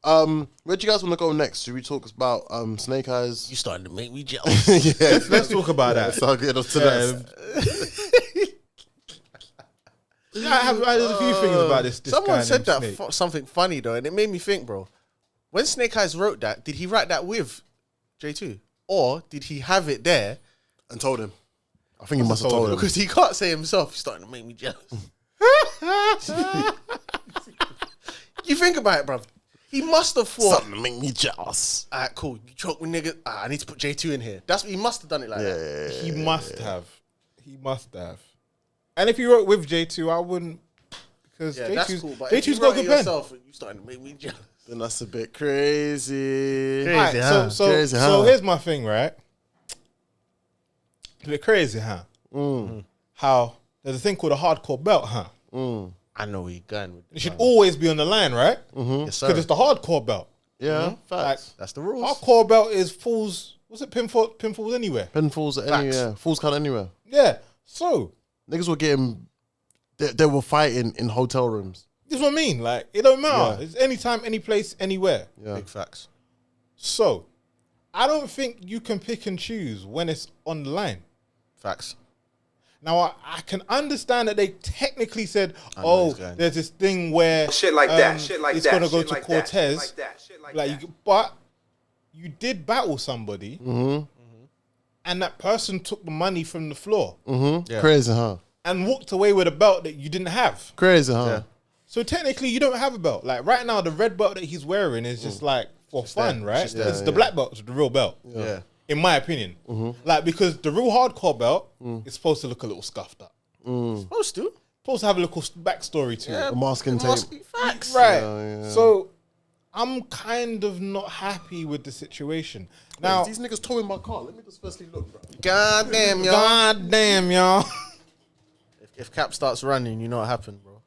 Where do you guys want to go next? Should we talk about Snake Eyes? You starting to make me jealous. Yeah, Let's talk about that. so I'll get us to that. Yeah, there's a few things about this. Someone guy said named that Snake. something funny though, and it made me think, bro. When Snake Eyes wrote that, did he write that with J2, or did he have it there? And told him. I think he must have told him. Because he can't say himself. He's starting to make me jealous. You think about it, bro. He must have thought, Something to make me jealous. alright, cool. You choke with niggas. I need to put J2 in here. That's he must have done it like that. He must have. He must have. And if he wrote with J2, I wouldn't. Because Yeah, that's cool. But if you J2's wrote got a it good pen. yourself, you starting to make me jealous. Then that's a bit crazy. Crazy, Alright, huh? Crazy, huh? So here's my thing, right? It's a bit crazy, huh? How there's a thing called a hardcore belt, huh? I know where you're going with It this. should always be on the line, right? Yes, sir. Because it's the hardcore belt. Yeah, facts. That's the rules. Hardcore belt is fools. Was it pinfalls anywhere? Pinfalls at anywhere. Fools count anywhere. Yeah. So Niggas were getting. They were fighting in hotel rooms. this is what I mean. Like it don't matter. Yeah. It's anytime, any place, anywhere. Yeah. Big facts. So I don't think you can pick and choose when it's on the line. Facts. Now I can understand that they technically said, know "Oh, he's going. there's this thing where Shit like that. Shit like it's that. gonna go Shit to like that. Shit Cortez." like that. Shit like Like, that. but you did battle somebody, and that person took the money from the floor Yeah. Crazy, huh? and walked away with a belt that you didn't have. Crazy, huh? Yeah. So technically, you don't have a belt. Like right now, the red belt that he's wearing is just like for fun, there. right? Just there, It's the black belt, is the real belt. Yeah. In my opinion, like because the real hardcore belt is supposed to look a little scuffed up, Supposed to. supposed to have a little backstory to it. The masking tape. Facts. Right. yeah. So I'm kind of not happy with the situation. Now, These niggas towing my car. Let me just firstly look, bro. God damn, y'all. God damn, y'all. If Cap starts running, you know what happened, bro.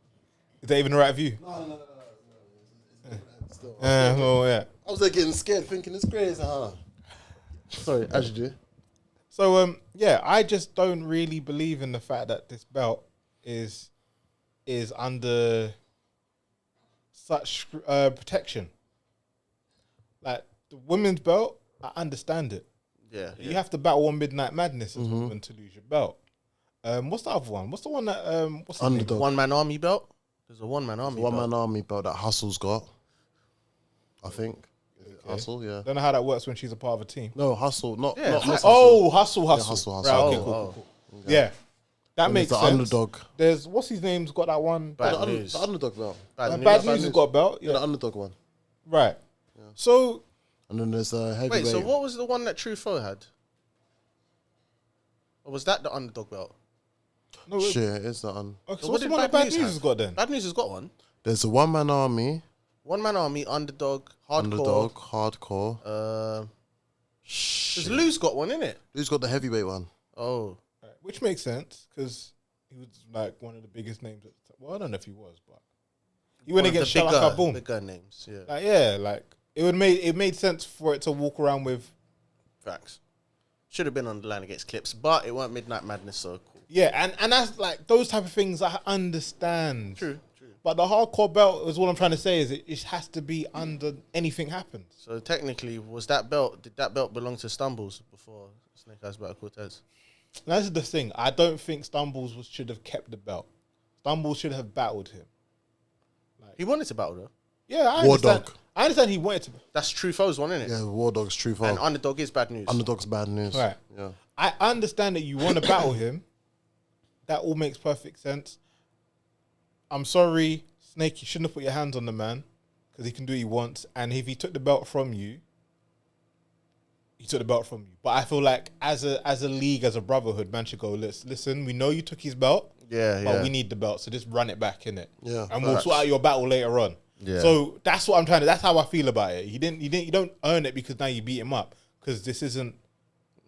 Is that even the right view? No. Oh, yeah. I was there getting scared, thinking it's crazy, huh? Sorry, as you do. So, yeah, I just don't really believe in the fact that this belt is under such protection. Like the women's belt, I understand it. Yeah. You have to battle on Midnight Madness as a woman to lose your belt. What's the other one? What's the one that what's the name? Underdog. One-man army belt? There's a one-man army One belt. man army belt that Hustle's got. I think. Is it Hustle, yeah. Don't know how that works when she's a part of a team. No, Hustle, not Yeah, not Hustle. Oh, hustle. Yeah, Hustle. Right, okay, Oh, cool. oh. Yeah, that And makes there's sense. the Underdog. There's what's his name's got that one. Bad the, news. the Underdog belt. Bad News has got a belt. Yeah, Yeah, the Underdog one. right. So And then there's a heavyweight. Wait, so what was the one that True Foe had? Or was that the underdog belt? no, Shit, it's the okay, so So what's what the did one that Bad Bad News News have? has got then? Bad News has got one. There's a one man army, One-man army, underdog, hardcore. Underdog, Hardcore. Because Lou's got one, innit? Who's got the heavyweight one? Oh. Right, which makes sense because he was like one of the biggest names at the time. Well, I don't know if he was, but he went One of against the Shalaka Boom. bigger names, yeah. Like, yeah, like it made sense for it to walk around with. Facts. Should have been on the line against Clips, but it weren't Midnight Madness, so cool. Yeah, and that's like those type of things I understand. True. But the hardcore belt is what I'm trying to say is it has to be under anything happens. So technically, did that belt belong to Stumbles before Snake Eyes battle Cortez? And that's the thing. I don't think Stumbles should have kept the belt. Stumbles should have battled him. He wanted to battle though. Yeah, I War understand. Dog. I understand he wanted to. That's True Foes one, isn't it? Yeah, War Dog's true And fault. Underdog is bad news. Underdog's bad news. Right. Yeah. I understand that you want to battle him. That all makes perfect sense. I'm sorry, Snake, you shouldn't have put your hands on the man because he can do what he wants. And if he took the belt from you, he took the belt from you. But I feel like as a league, as a brotherhood, man should go, listen, we know you took his belt, but we need the belt. So just run it back, innit? Yeah. And we'll sort out your battle later on. Yeah. So that's what I'm trying to, that's how I feel about it. You don't earn it because now you beat him up. Because this isn't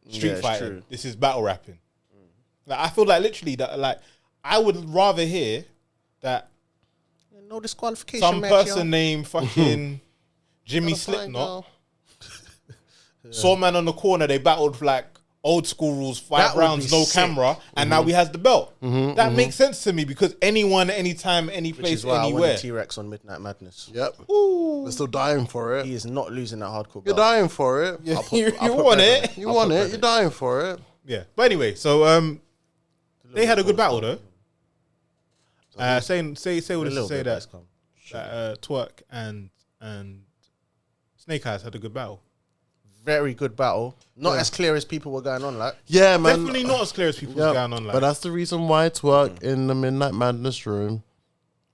street fighting. True. This is battle rapping. Like, I feel like literally that, like, I would rather hear that No disqualification. some match, person yo. named fucking Jimmy Gotta find Slipknot out. saw man on the corner. They battled for like old school rules, That 5 would rounds, be no sick. camera, and now he has the belt. That makes sense to me because anyone, anytime, any Which place, is why I anywhere. wanted T-Rex on Midnight Madness. Yep. We're still dying for it. He is not losing that hardcore You're belt. dying for it. You, I'll put you bread want on it? You want it. You're dying for it. Yeah. But anyway, so they had a good battle though. Say what A this to little say bit, that let's come. Twork and Snake Eyez had a good battle. Very good battle. Not as clear as people were going on like. Yeah, man. Definitely not as clear as people Yep. was going on. Like, But that's the reason why Twork in the Midnight Madness room,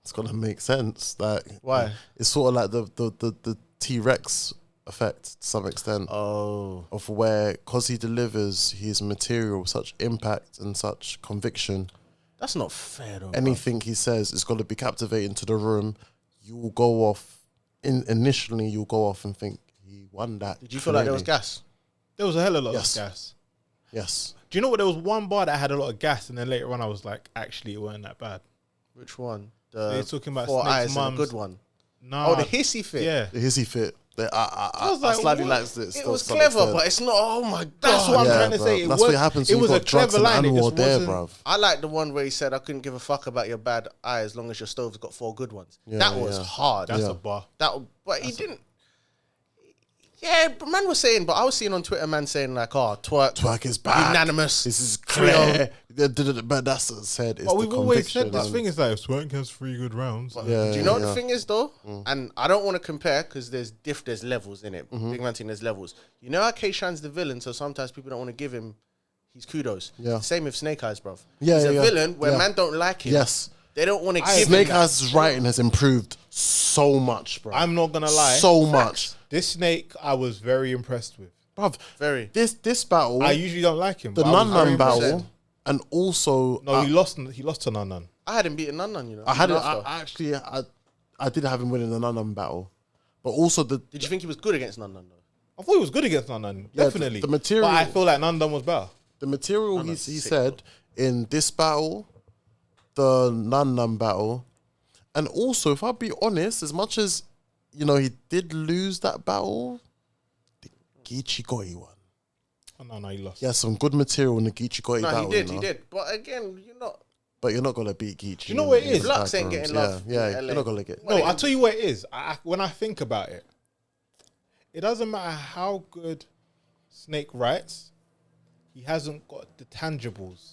it's gonna make sense. Like, Why? It's sort of like the T-Rex effect to some extent. Oh. Of where, because he delivers his material with such impact and such conviction, That's not fair though. anything he says is going to be captivating to the room. You will go off, initially you'll go off and think he won that. Did you feel like there was clearly. gas? there was a hell of a lot Yes. of gas. Yes. Do you know what? There was one bar that had a lot of gas, and then later on, I was like, actually, it weren't that bad. Which one? They're talking about Four Snake's Eyes and mum's- a good one. No, Oh, the hissy fit. yeah. The hissy fit. I was like, slightly what? liked it. It still was to some clever, extent. but it's not. Oh my god. That's what I'm Yeah, trying to bro. say. It That's was, what happens it when was you've a got drugs clever and line. It animal just there, wasn't. bruv. I like the one where he said, "I couldn't give a fuck about your bad eye as long as your stove's got 4 good ones." Yeah, that was yeah. hard. That's a bar. But he didn't. Yeah, but man was saying, but I was seeing on Twitter, man saying like, "Oh, Twork is back. unanimous, This is Trio." clear. But that's what I said. It's But the we've always said conviction this and- thing is like, if Twork has 3 good rounds. Yeah, Do you know what yeah. the thing is though? And I don't want to compare because there's levels in it. Mm-hmm. Big Man thing, there's levels. You know how K-Shan's the villain, so sometimes people don't want to give him his kudos. Yeah. Same with Snake Eyes, bruv. Yeah, He's a yeah, villain where yeah. man don't like him. Yes. They don't want to give him Snake that. Eyes' writing has improved so much, bro. I'm not gonna lie. So much. This Snake, I was very impressed with. Bruv, Very. this battle, I usually don't like him. the but I was very Nun impressed. battle, and also No, he lost. He lost to Nun. I hadn't beaten Nun, you know. I had it. Even after. I did have him winning the Nun battle, but also the Did you think he was good against Nun though? I thought he was good against Nun. Yeah, Definitely. the material- But I feel like Nun was better. the material he sick, said in this battle, the Nun battle, and also if I be honest, as much as he did lose that battle, the Gichigoi one. Oh, no, he lost. He has some good material in the Gichigoi No, battle. he did, you know? he did. But again, you're not. But you're not gonna beat Geechee. You know what it is? Flux ain't getting love Yeah, in yeah, LA. you're not gonna get. No, I'll tell you what it is. When I think about it, it doesn't matter how good Snake writes, he hasn't got the tangibles.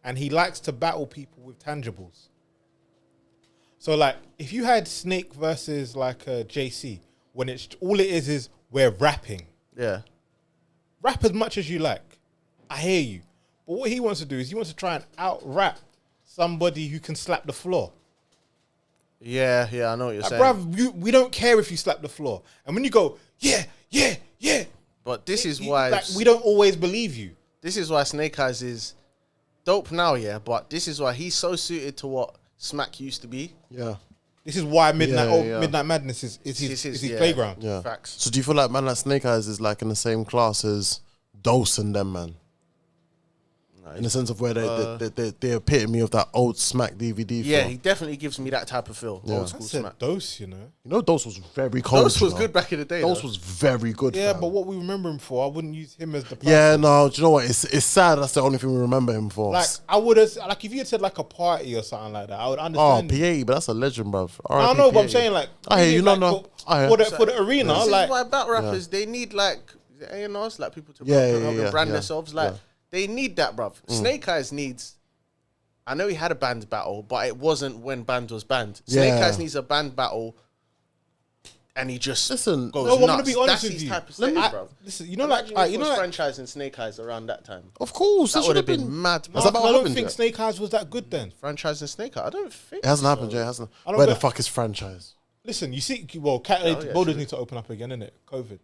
And he likes to battle people with tangibles. So, like, if you had Snake versus, like, JC, when it's all it is we're rapping. Yeah. Rap as much as you like. I hear you. But what he wants to do is he wants to try and out-rap somebody who can slap the floor. Yeah, I know what you're Like, saying. bruv, we don't care if you slap the floor. And when you go, yeah, But this is why like, we don't always believe you. this is why Snake Eyes is dope now, yeah. But this is why he's so suited to what Smack used to be. Yeah, This is why Yeah. Midnight Madness is his playground. yeah. Facts. So do you feel like man like Snake Eyes is like in the same class as Dose and them, man? In the sense of where they epitome of that old Smack DVD. Yeah, feel. he definitely gives me that type of feel. Old I school said Smack. Dose, Dose was very cold. Those was you know. good back in the day. Dose though. was very good. Yeah, fam. but what we remember him for, I wouldn't use him as the person. Yeah, no, do you know what? It's sad. That's the only thing we remember him for. Like, I would have, like, if you had said, like, a party or something like that, I would oh, understand. PA, but that's a legend, bruv. I don't know, but I'm saying, like, I hear you, like, no. I hear. For the arena, This like, is why battle rappers they need like A&Rs, like people to Yeah, brand yeah. themselves. Like they need that, bruv. Snake Eyes needs. I know he had a band battle, but it wasn't when band was banned. Snake Yeah. Eyes needs a band battle, and he just Listen, goes no, I'm nuts. gonna be honest That's with his you. type of Let me- stage, bro. Listen, you know, like, Imagine if you it know, was like, franchising Snake Eyes around that time. of course, That it would have should been mad. Has bro. that not I don't happened think yet? Snake Eyes was that good then. Franchising Snake Eyes, I don't think It hasn't so. happened, Jay. It hasn't. I don't Where the get- fuck is franchise? Listen, you see, well, borders need to open up again, innit? COVID.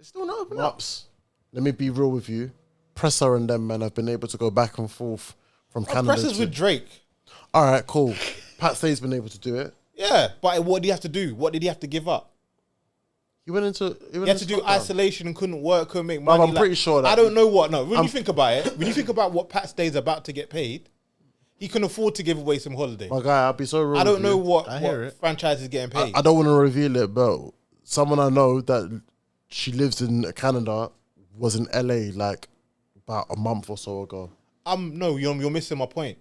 It's still not open up. Ups. Let me be real with you. Presser and them, man, have been able to go back and forth from Canada. Pressers to- with Drake. All right, cool. Pat Stay's been able to do it. Yeah, but what did he have to do? What did he have to give up? He went into. He had to do lockdown. isolation and couldn't work, couldn't make Bruv, money. I'm pretty sure that- I don't know what. No, when you think about it, when you think about what Pat Stay's about to get paid, he can afford to give away some holiday. My guy, I'll be so real. I don't with know you. what hear it. franchise is getting paid. I don't want to reveal it, but someone I know that she lives in Canada was in LA like about a month or so ago. No, you're missing my point.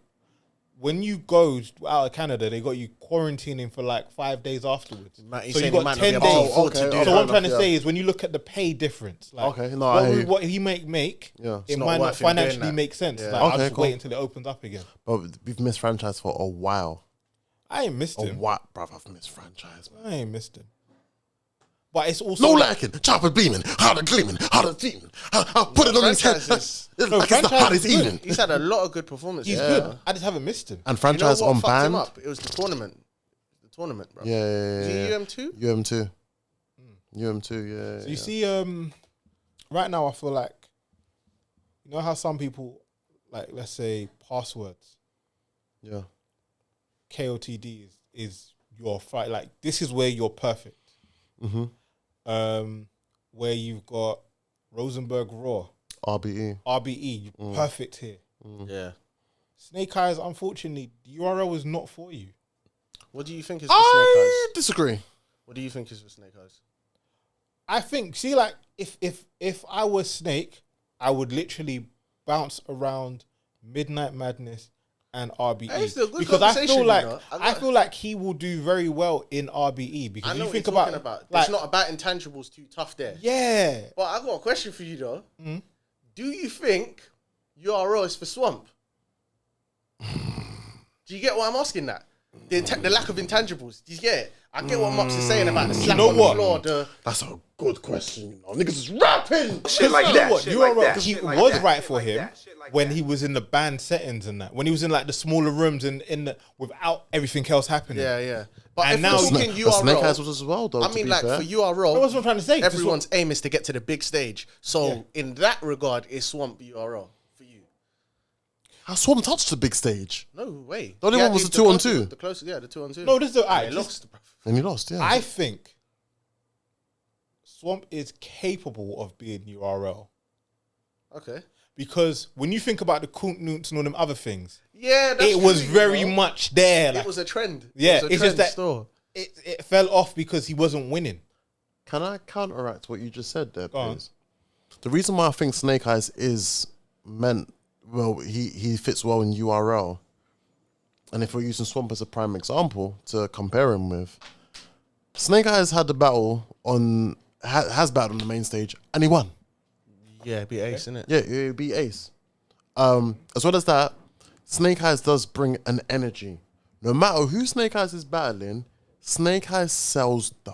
When you go out of Canada, they got you quarantining for like 5 days afterwards. He's So you saying he got might not 10 be able to days. afford to okay, do okay. So that. what I'm trying to Yeah. say is when you look at the pay difference, like Okay, no, I hear you. what he make, Yeah. it not might not worth him doing financially that. make sense. Yeah. Like, I'll Okay, just cool. wait until it opens up again. But we've missed franchise for a while. I ain't missed A him. while, bruv. I've missed franchise, man. I ain't missed him. But it's also No lacking, chopper beaming, harder gleaming, harder teaming. I'll put it on his head. Franchise It's No, like it's the franchise hardest is good. evening. He's had a lot of good performances. he's good. I just haven't missed him. And You know franchise what on fucked him band. up? It was the tournament. The tournament, bro. Yeah, Was yeah, he yeah. UM2? UM2. UM2, yeah. So you see, right now I feel like, you know how some people, like let's say passwords, Yeah. KOTD is your fight. Like this is where you're perfect. Where you've got Rosenberg Raw, RBE. RBE, you're perfect here. Yeah. Snake Eyes, unfortunately, the URL is not for you. What do you think is for Snake I Eyes? disagree. What do you think is for Snake Eyes? I think, see, like if I was Snake, I would literally bounce around Midnight Madness and RBE Hey, it's a good because I conversation, feel like you know. I feel like he will do very well in RBE because I know you what think you're about, talking about. like, It's not about intangibles too tough there. yeah. But I got a question for you though. Mm. Do you think URL is for Swamp? Do you get what I'm asking that? The lack of intangibles. Do you get it? I get what Mops is saying about the slap know on what? the floor. The That's a good question. You know, niggas is rapping. Shit like You know that. what? Shit URL, like that. he shit like was that, right shit for like him that, shit like when that. he was in the band settings and that. When he was in like the smaller rooms and in the without everything else happening. yeah. But And if now we're you talking But Snake Eyes URL, was as well, though. I to mean, be like fair. for URL, That's what I'm trying to say. everyone's aim is to get to the big stage. So Yeah. in that regard, is Swamp URL for you? How Swamp touched the big stage. No way. The only Yeah, one was the closest- 2-on-2. The closest, yeah, the 2-on-2. No, this is And alright. they lost, bro. And he lost, yeah. I think Swamp is capable of being URL Okay. because when you think about the Kunt Nunts and all them other things, Yeah, that's it was true, very you know? much there. It Like, was a trend. yeah, it was a it's just trend that still. it fell off because he wasn't winning. Can I counteract what you just said there, Go on. please? The reason why I think Snake Eyes is meant, well, he fits well in URL. And if we're using Swamp as a prime example to compare him with, Snake Eyes had the battle on, has battled on the main stage, and he won. Yeah, be ace, innit? Yeah, he beat Ace. As well as that, Snake Eyes does bring an energy. No matter who Snake Eyes is battling, Snake Eyes sells the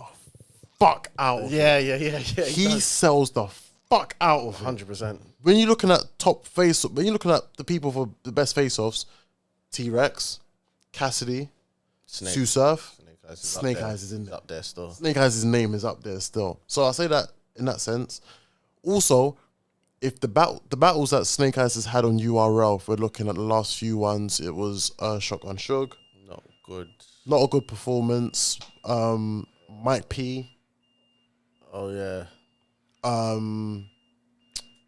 fuck out of it. Yeah. He sells the fuck out of it. 100%. When you're looking at when you're looking at the people for the best face-offs, T-Rex, Cassidy, Sue Surf, Snake Eyes is in there. Up there still. Snake Eyes' name is up there still. So I say that in that sense. Also, if the battles that Snake Eyes has had on URL, if we're looking at the last few ones, it was Shotgun Shug. Not good. Not a good performance. Mike P. Oh, yeah.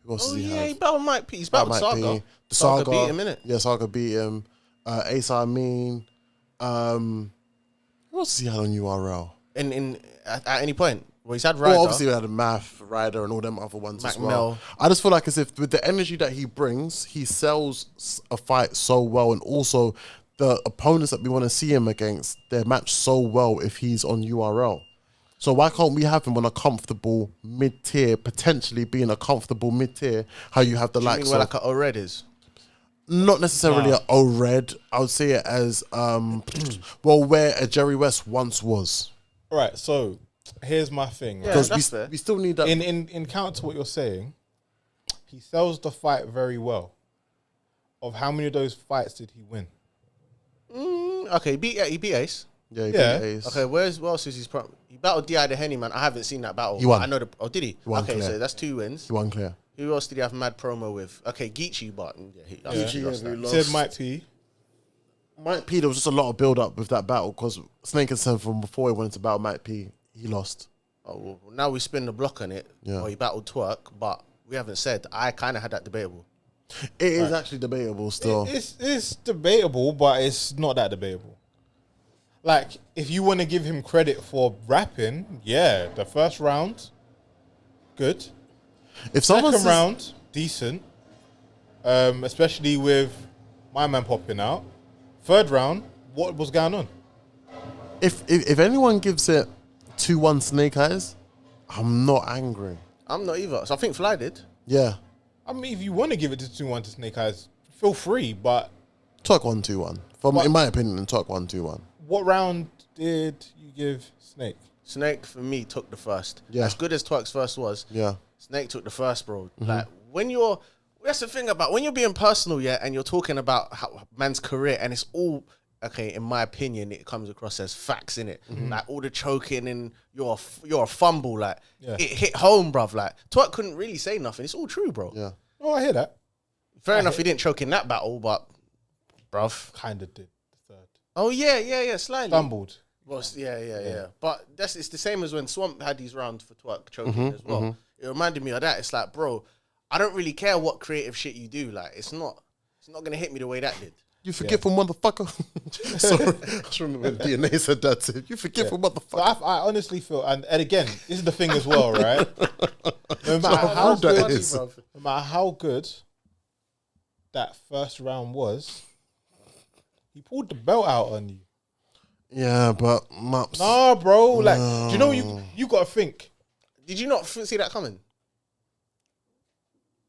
Who else Oh, does he yeah, have? he battled Mike P. He's battled Mike Saga. P. The Saga beat him, innit? Yeah, Saga beat him. Ace Amin. Who else has he had on URL? At any point. Well, he's had Ryder. Well, obviously we had Math, Ryder, and all them other ones Mac as well. Mel. I just feel like as if with the energy that he brings, he sells a fight so well, and also the opponents that we want to see him against, they're matched so well if he's on URL. So why can't we have him on a comfortable mid-tier, potentially being a comfortable mid-tier, how you have the Do you mean likes where of... like a O-Red is? Not necessarily a O-Red. I would say it as, well, where a Jerry West once was. Right, so here's my thing. Right? Because that's fair. we still need that. In counter to what you're saying, he sells the fight very well. Of how many of those fights did he win? Okay, he beat Ace. Yeah, he Yeah. beat Eyez. Okay, what else is his problem? He battled D.I. the Henny, man. I haven't seen that battle. He won. I know did he? won Okay, clear. so that's 2 wins. He won clear. Who else did he have mad promo with? Okay, Geechee, but he lost that. He said Mike P. Mike P, there was just a lot of build up with that battle because Snake and Sen from before he went to battle Mike P, he lost. Oh, well, now we spin the block on it. Yeah. Or he battled Twork, but we haven't said. I kind of had that debatable. It is actually debatable still. It's debatable, but it's not that debatable. Like, if you want to give him credit for rapping, yeah, the first round, good. If someone Second says, round, decent. Especially with my man popping out. Third round, what was going on? if anyone gives it 2-1 Snake Eyez, I'm not angry. I'm not either. So I think Fly did. Yeah. I mean, if you want to give it to 2-1 to Snake Eyes, feel free, but Twork 1-2-1. In my opinion, Twork 1-2-1. what round did you give Snake? Snake, for me, took the first. Yeah. As good as Twork's first was, Yeah. Snake took the first, bro. Like, that's the thing about when you're being personal, yeah, and you're talking about how man's career, and it's all, okay, in my opinion, it comes across as facts, innit? Like, all the choking and you're a fumble, like, Yeah. it hit home, bruv. Like, Twork couldn't really say nothing. It's all true, bro. Yeah. Oh, I hear that. Fair enough, he didn't choke in that battle, but, bruv. Kind of did the third. Oh, yeah, slightly. Stumbled. Well, yeah. But it's the same as when Swamp had these rounds for Twork choking as well. It reminded me of that. It's like, bro, I don't really care what creative shit you do. Like, it's not gonna hit me the way that did. You forgetful motherfucker. Sorry. I just remember when DNA said that to him. You forgetful So motherfucker. I honestly feel, and again, this is the thing as well, right? No matter How how that good, is. no matter how good that first round was, he pulled the belt out on you. Yeah, but Maps. Nah, bro. Like, do you know you got to think Did you not see that coming?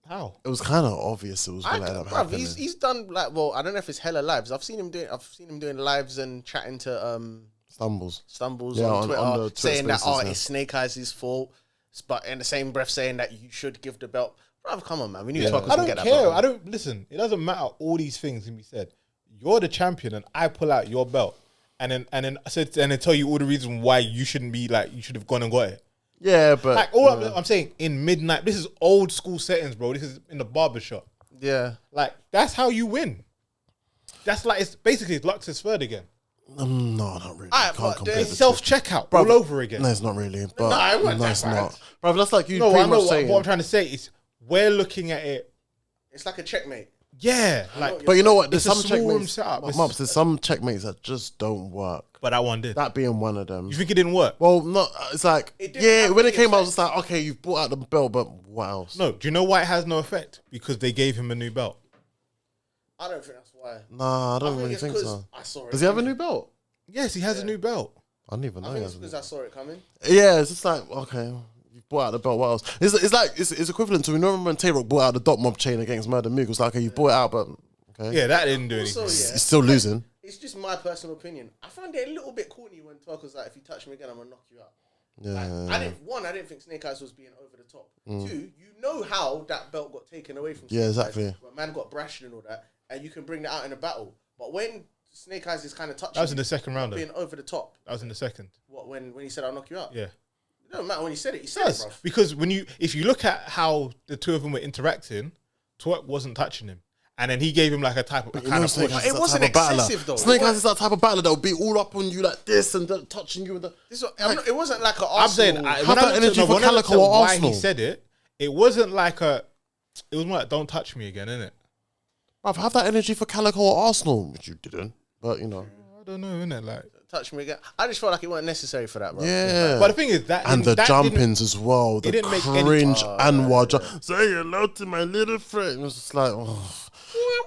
how? It was kind of obvious it was going to end up Bruv, happening. he's done like, well, I don't know if it's hella lives. I've seen him doing lives and chatting to Stumbles. Stumbles Yeah, on on Twitter, the Twitter saying that Spaces, it's Snake Eyes' fault, but in the same breath saying that you should give the belt. Bruv, come on, man. We knew Twork was I gonna don't get that care. belt. I don't listen. It doesn't matter. All these things can be said. You're the champion, and I pull out your belt, and then tell you all the reasons why you shouldn't be like you should have gone and got it. Yeah, but Like all I'm saying in midnight. This is old school settings, bro. This is in the barbershop. Yeah. Like that's how you win. That's like it's basically Lux's third again. no, not really. Alright, Can't but compare there's the Self checkout all over again. two. No, it's not really. But No, it wasn't no, that it's bad. not. Bro, that's like you No, I pretty know much saying. what I'm trying to say is we're looking at it. It's like a checkmate. Yeah, like But you know what? There's It's a some small room checkmates. setup. Mops, there's some checkmates that just don't work. but that one did. That being one of them. You think it didn't work? Well, no, it's like, It didn't yeah, have when it any came out, I was effect. just like, okay, you've brought out the belt, but what else? No. Do you know why it has no effect? Because they gave him a new belt. I don't think that's why. Nah, I don't really it's think 'cause so. I saw it. Does he have a coming. new belt? Yes, he has a new belt. I didn't even know I he think has it's a new because I saw it coming. Yeah, it's just like, okay, you brought out the belt, what else? It's like, it's equivalent to, you remember when Twork brought out the dot mob chain against Murder Mook? It was like, okay, you brought it out, but, okay. Yeah, that didn't do anything. Also, yeah, He's still losing. it's just my personal opinion. I found it a little bit corny when Twork was like, if you touch me again, I'm going to knock you out. Yeah. I didn't think Snake Eyes was being over the top. Two, you know how that belt got taken away from Snake Yeah, Eyes, exactly. when man got brashed and all that, and you can bring that out in a battle. But when Snake Eyes is kind of touching That was in you, the second round, though. being over the top. That was in the second. What, when he said, I'll knock you out? Yeah. It doesn't matter when he said it. He said Yes, it, bro. because if you look at how the two of them were interacting, Twork wasn't touching him, and then he gave him like a type of You kind know of Snake push. Eyes is It that wasn't type of battler. excessive, though. Snake It Eyes is that type of battler that will be all up on you like this and touching you with the... It wasn't like an Arsenal. I'm saying Have when that I looked energy at- for when I looked Calico at or why Arsenal. he said it, it wasn't like a. It was more like "Don't touch me again," innit? Bruv, have that energy for Calico or Arsenal, which you didn't. But, you know. I don't know, innit? Like, touch me again. I just felt like it wasn't necessary for that, bro. Yeah. but the thing is that And the that didn't- jumpings as well. The didn't make any- cringe Anwar jump. Say hello to my little friend. It was just like, oh.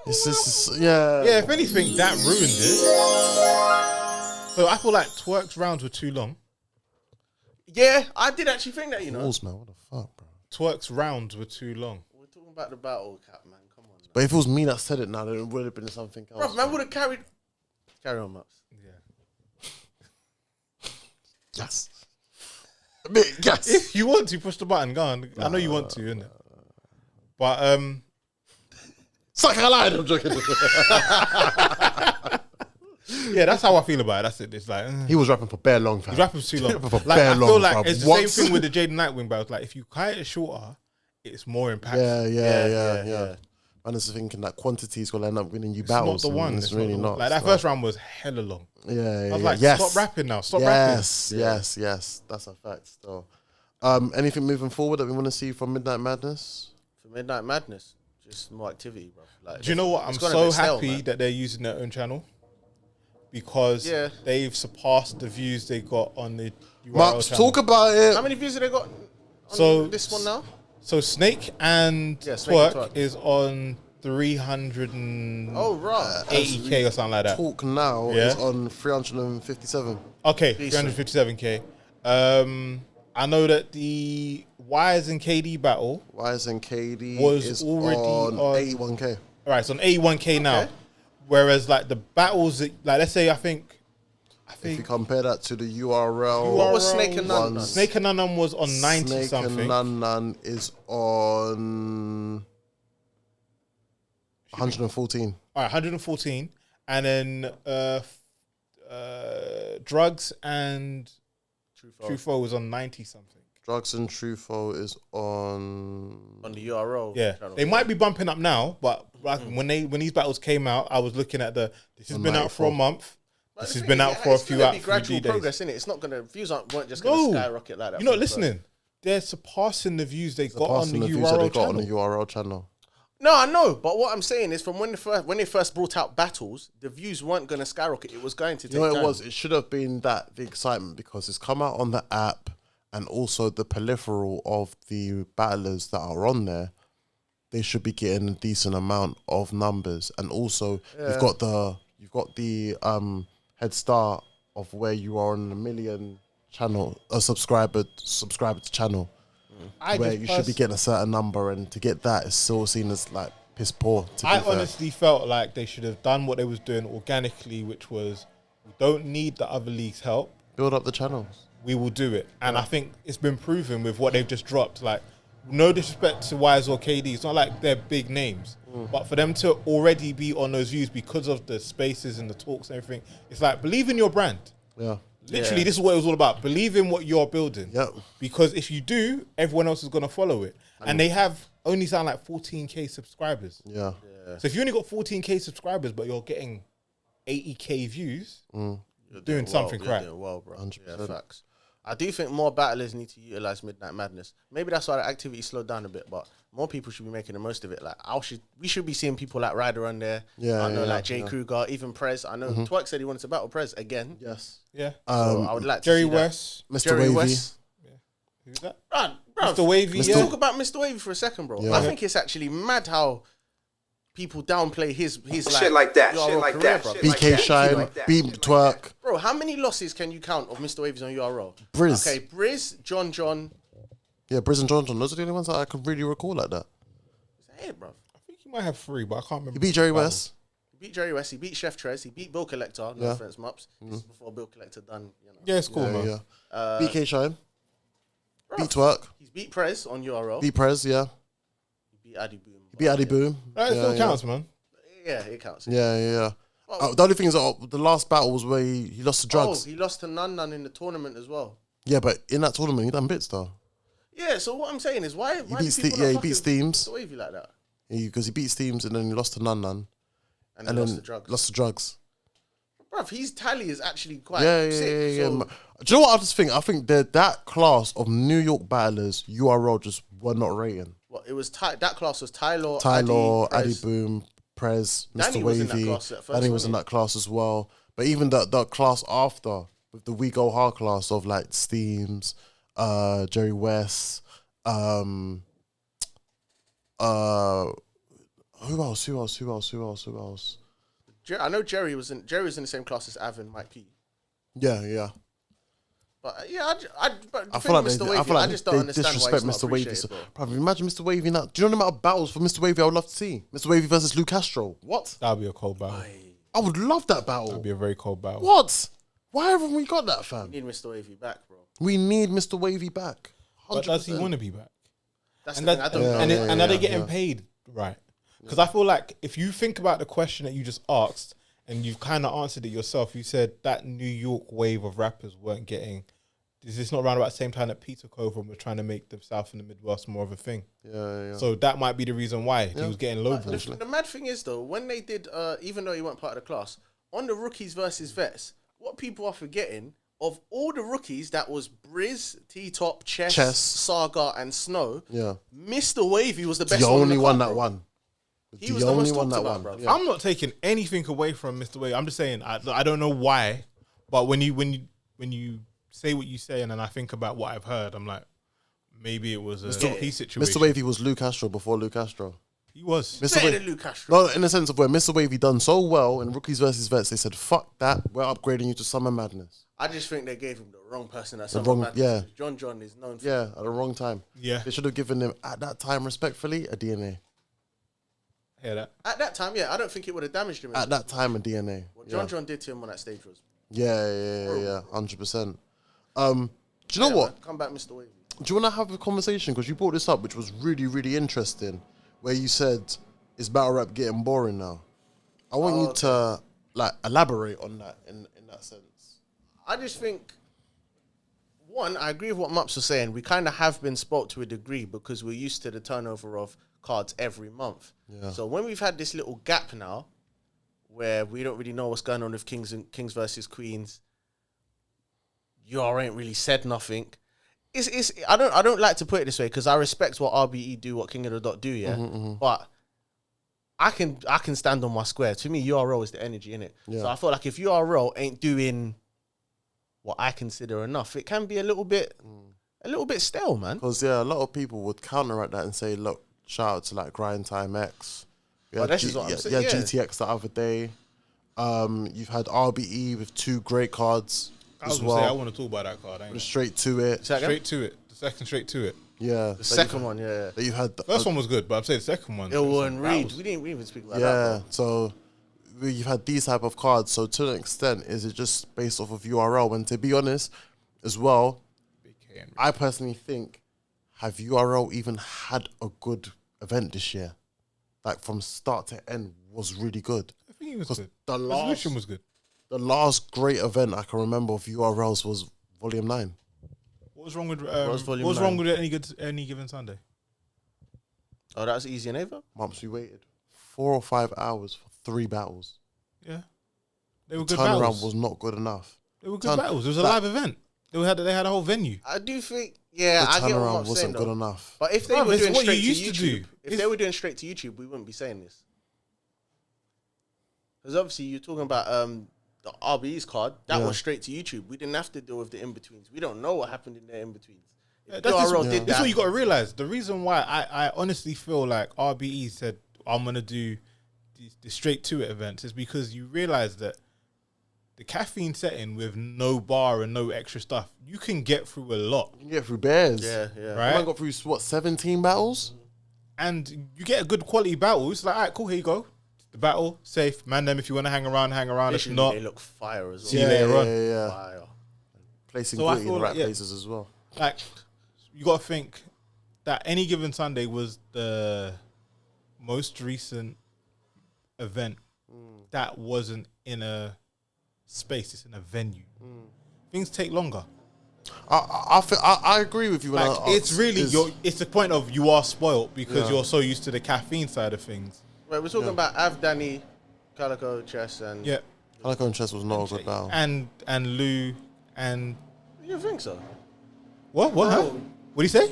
It's just, yeah. Yeah, if anything, that ruined it. So I feel like Twork's rounds were too long. Yeah, I did actually think that, you know. Balls, man. What the fuck, bro? Twork's rounds were too long. We're talking about the battle cap, man. Come on, man. But if it was me that said it now, then it would have been something else. Bro, man would have carried. Carry on, Maps. Yeah. Yes. Mate, yes. If you want to push the button, go on. I know you want to, innit? But Suck a line. I'm joking. yeah, that's how I feel about it. That's it. It's like He was rapping for bare long, fam. he's rapping for too long. For Like, bare I feel long, like bruv. it's the What? same thing with the Jaden Nightwing battles. Like if you cut it shorter, it's more impactful. Yeah. Man is thinking that quantity is gonna end up winning you It's battles. not the one. It's really the one. not. Like that first round was hella long. Yeah. I was like, yes. stop rapping now. Stop rapping. Yes. That's a fact. Still. Anything moving forward that we want to see from Midnight Madness? For Midnight Madness, just more activity, bro. Like, Do you know what? I'm it's gone a so bit stale, happy man. that they're using their own channel because they've surpassed the views they got on the URL Maps, channel. talk about it. How many views have they got on So this one now? So Snake and Yeah, Snake and Twork Twork. is on 380k Oh, right. or something like that. Talk now Yeah. is on 357. Okay, Decent. 357k. I know that the Eyez and KD battle. Eyez and KD Was is already on on- 81k. All right, it's on 81k now. Okay. Whereas like the battles, that, like let's say I think If you compare that to the URL, What was Snake and Nun ones, Nun? Snake and Nunum was on 90 Snake something. and Nun Nun is on 114. All right, 114, and then Drugs and Truffaut was on 90 something. Drugs and Truffaut is on the URL. Yeah, channel. they might be bumping up now, but like when these battles came out, I was looking at this has On been out for a 94. month. But This the has thing been is, out for a it's few gonna out be for gradual 3 days. progress, innit? It's not gonna weren't just gonna skyrocket like that. You're not from the first. listening. They're surpassing the views they got on passing the the views that URL they got on channel. the URL channel. No, I know, but what I'm saying is, from when they first brought out battles, the views weren't gonna skyrocket. It was going to take You know what time. it was? It should have been the excitement because it's come out on the app and also the peripheral of the battlers that are on there. They should be getting a decent amount of numbers, and also you've got the head start of where you are on a million channel, a subscriber to channel, where you should be getting a certain number, and to get that is still seen as like piss poor. To I be fair. honestly felt like they should have done what they was doing organically, which was we don't need the other leagues' help. Build up the channels. We will do it, and I think it's been proven with what they've just dropped. Like, no disrespect to Eyez or KD, it's not like they're big names, but for them to already be on those views because of the spaces and the talks and everything, it's like believe in your brand. Yeah. Literally, this is what it was all about. Believe in what you're building. Yep. Because if you do, everyone else is going to follow it. And they have only sound like 14k subscribers. Yeah. So if you only got 14k subscribers, but you're getting 80k views, you're doing something You're right. doing well, bro. 100%. Yeah, facts. I do think more battlers need to utilize Midnight Madness. Maybe that's why the activity slowed down a bit, but more people should be making the most of it. Like we should be seeing people like Ryder on there. Yeah, I know, yeah, like Jay yeah. Kruger, even Prez. I know Twork said he wanted to battle Prez again. Yes. Yeah. So I would like to Jerry see that. West. Mr. Jerry Wavy. West. Who's that? Bruv, Mr. Wavy, Let's yeah. talk about Mr. Wavy for a second, bro. Yeah. I think it's actually mad how people downplay his Shit like that, URL shit like career, that, bro. shit BK like Shine, like that. Beat Twork, Bro, how many losses can you count of Mr. Wavy's on URL? Briz. Okay, Briz, John. Yeah, Briz and John. Those are the only ones that I could really recall like that. Is that it, bro? I think he might have 3, but I can't remember. He beat Jerry West. He beat Jerry West, he beat Chef Trez, he beat Bill Collector, no Yeah. offense, Mops. This is before Bill Collector done, you know. Yeah, it's cool, man. Yeah. BK Shine. Bruv, Beat Twork. He's beat Prez on URL. Beat Prez, yeah. He beat Addy Boom. He beat Addy Boom. That yeah, still yeah. counts, man. Yeah, it counts. Yeah. The only thing is that the last battle was where he lost to Drugs. Oh, he lost to Nun in the tournament as well. Yeah, but in that tournament, he done bits though. Yeah, so what I'm saying is, why beat do people Ste- not yeah, he fucking beat Steams. Mr. Wavy like that? Because he beat Steams and then he lost to Nun And he and lost then to Drugs. lost to Drugs. Bruv, his tally is actually quite Yeah. sick. So, Do you know what I just think? I think that class of New York battlers, URL just were not rating. well, it was that class was Tyler, Addy Prez. Boom, Prez, Danny Mr. was in that Wavy. class at first, Danny was wasn't in he? that class as well. But even the class after, with the We Go Hard class of like Steams, Jerry West, who else? I know Jerry was in the same class as Av and Mike P. Yeah. But yeah, but I feel like Mr. they, Wavy, I feel like I just don't they understand why disrespect he's not Mr. Wavy. appreciated, bro. Bro, imagine Mr. Wavy now. Do you know the amount of battles for Mr. Wavy I would love to see? Mr. Wavy versus Lou Castro. What? That would be a cold battle. I would love that That would battle. be a very cold battle. What? Why haven't we got that, We fam? need Mr. Wavy back, bro. We need Mr. Wavy back. 100%. But does he want to be back? That's And the thing. I don't know. and are they getting paid right? Because I feel like if you think about the question that you just asked and you've kind of answered it yourself, you said that New York wave of rappers weren't getting. Is this not around about the same time that Peter took over and was trying to make the South and the Midwest more of a thing? Yeah. So that might be the reason why he was getting lowballed. The mad thing is though, when they did, even though he weren't part of the class, on the rookies versus vets, what people are forgetting of all the rookies, that was Briz, T-Top, Chess, Saga, and Snow. Yeah. Mr. Wavy was the best. The one only in the one card, that bro. won. He was the most talked about, bro. Yeah. I'm not taking anything away from Mr. Wade. I'm just saying I don't know why, but when you say what you say and then I think about what I've heard, I'm like, maybe it was a key situation. Mr. Wavy was Luke Castro before Luke Castro. He was. Mr. Better Wavy, than Luke Castro. no, in the sense of where Mr. Wavy done so well in Rookies versus Vets, they said, fuck that, we're upgrading you to Summer Madness. I just think they gave him the wrong person. At The wrong- yeah. John is known for. Yeah, at the wrong time. Yeah. They should have given him, at that time, respectfully, a DNA. Hear that? At that time, yeah, I don't think it would have damaged him. At that time, a DNA. What Yeah. John did to him on that stage was. Yeah, 100%. Do you know what? Man, come back, Mr. Wavy. Do you want to have a conversation? Because you brought this up, which was really, really interesting, where you said, is battle rap getting boring now? I want you to elaborate on that in that sense. I just think, one, I agree with what Mups was saying. We kind of have been spoilt to a degree because we're used to the turnover of cards every month. Yeah. So when we've had this little gap now, where we don't really know what's going on with Kings versus Queens, UR ain't really said nothing. I don't like to put it this way because I respect what RBE do, what King of the Dot do, yeah. But I can stand on my square. To me, URL is the energy in it. Yeah. So I feel like if URL ain't doing what I consider enough, it can be a little bit stale, man. Because, a lot of people would counteract that and say, look, shout out to like Grind Time X. That's just what I'm saying, yeah. GTX the other day. You've had RBE with 2 great cards I was as gonna say I well. want to talk about that card. Ain't Straight to it. straight to it. The second straight to it. Yeah. The second one, yeah. That you had the First one was good, but I'm saying the second one. Ilwo and that Reed. was- We didn't even speak about that. Yeah, bro. so you've had these type of cards. So to an extent, is it just based off of URL? And to be honest, as well, I personally think, have URL even had a good event this year? Like from start to end was really good. I think it was 'Cause good. the Resolution was good. The last great event I can remember of URLs was Volume 9. What was wrong with was what Volume was wrong 9? with any given Sunday? Oh, that was easy and Ava? Months we waited 4 or 5 hours for 3 battles. Yeah, they were good Turnaround battles. was not good enough. They were good battles. It was a live event. They had a whole venue. I do think, The I get what turnaround I'm saying, wasn't good though. enough. But if they Bruv, were it's doing what you straight to used to YouTube, do. if they were doing straight to YouTube, we wouldn't be saying this. Because obviously you're talking about the RBE's card, that was straight to YouTube. We didn't have to deal with the in-betweens. We don't know what happened in the in-betweens. If That's URL just, did that's that, what you got to realize. The reason why I honestly feel like RBE said I'm gonna do the straight to it events is because you realize that the caffeine setting with no bar and no extra stuff, you can get through a lot. You can get through bears. yeah. Right? I got through, 17 battles? And you get a good quality battle. It's like, all right, cool, here you go. The battle, safe. Man them if you want to hang around. If Literally, not, they look fire as well. see you later on. Yeah. Fire. Placing So I Glueazy in feel the right like, yeah. places as well. Like, you got to think that any given Sunday was the most recent event that wasn't in a space, it's in a venue. Things take longer. I agree with you. When Like, it's really, it's the point of you are spoiled because you're so used to the caffeine side of things. Right, we're talking about Av, Danny, Calico, Chess, and... Yeah. Calico and Chess was not a good battle. And Lou and... You think so? What? No. Huh? What do you say?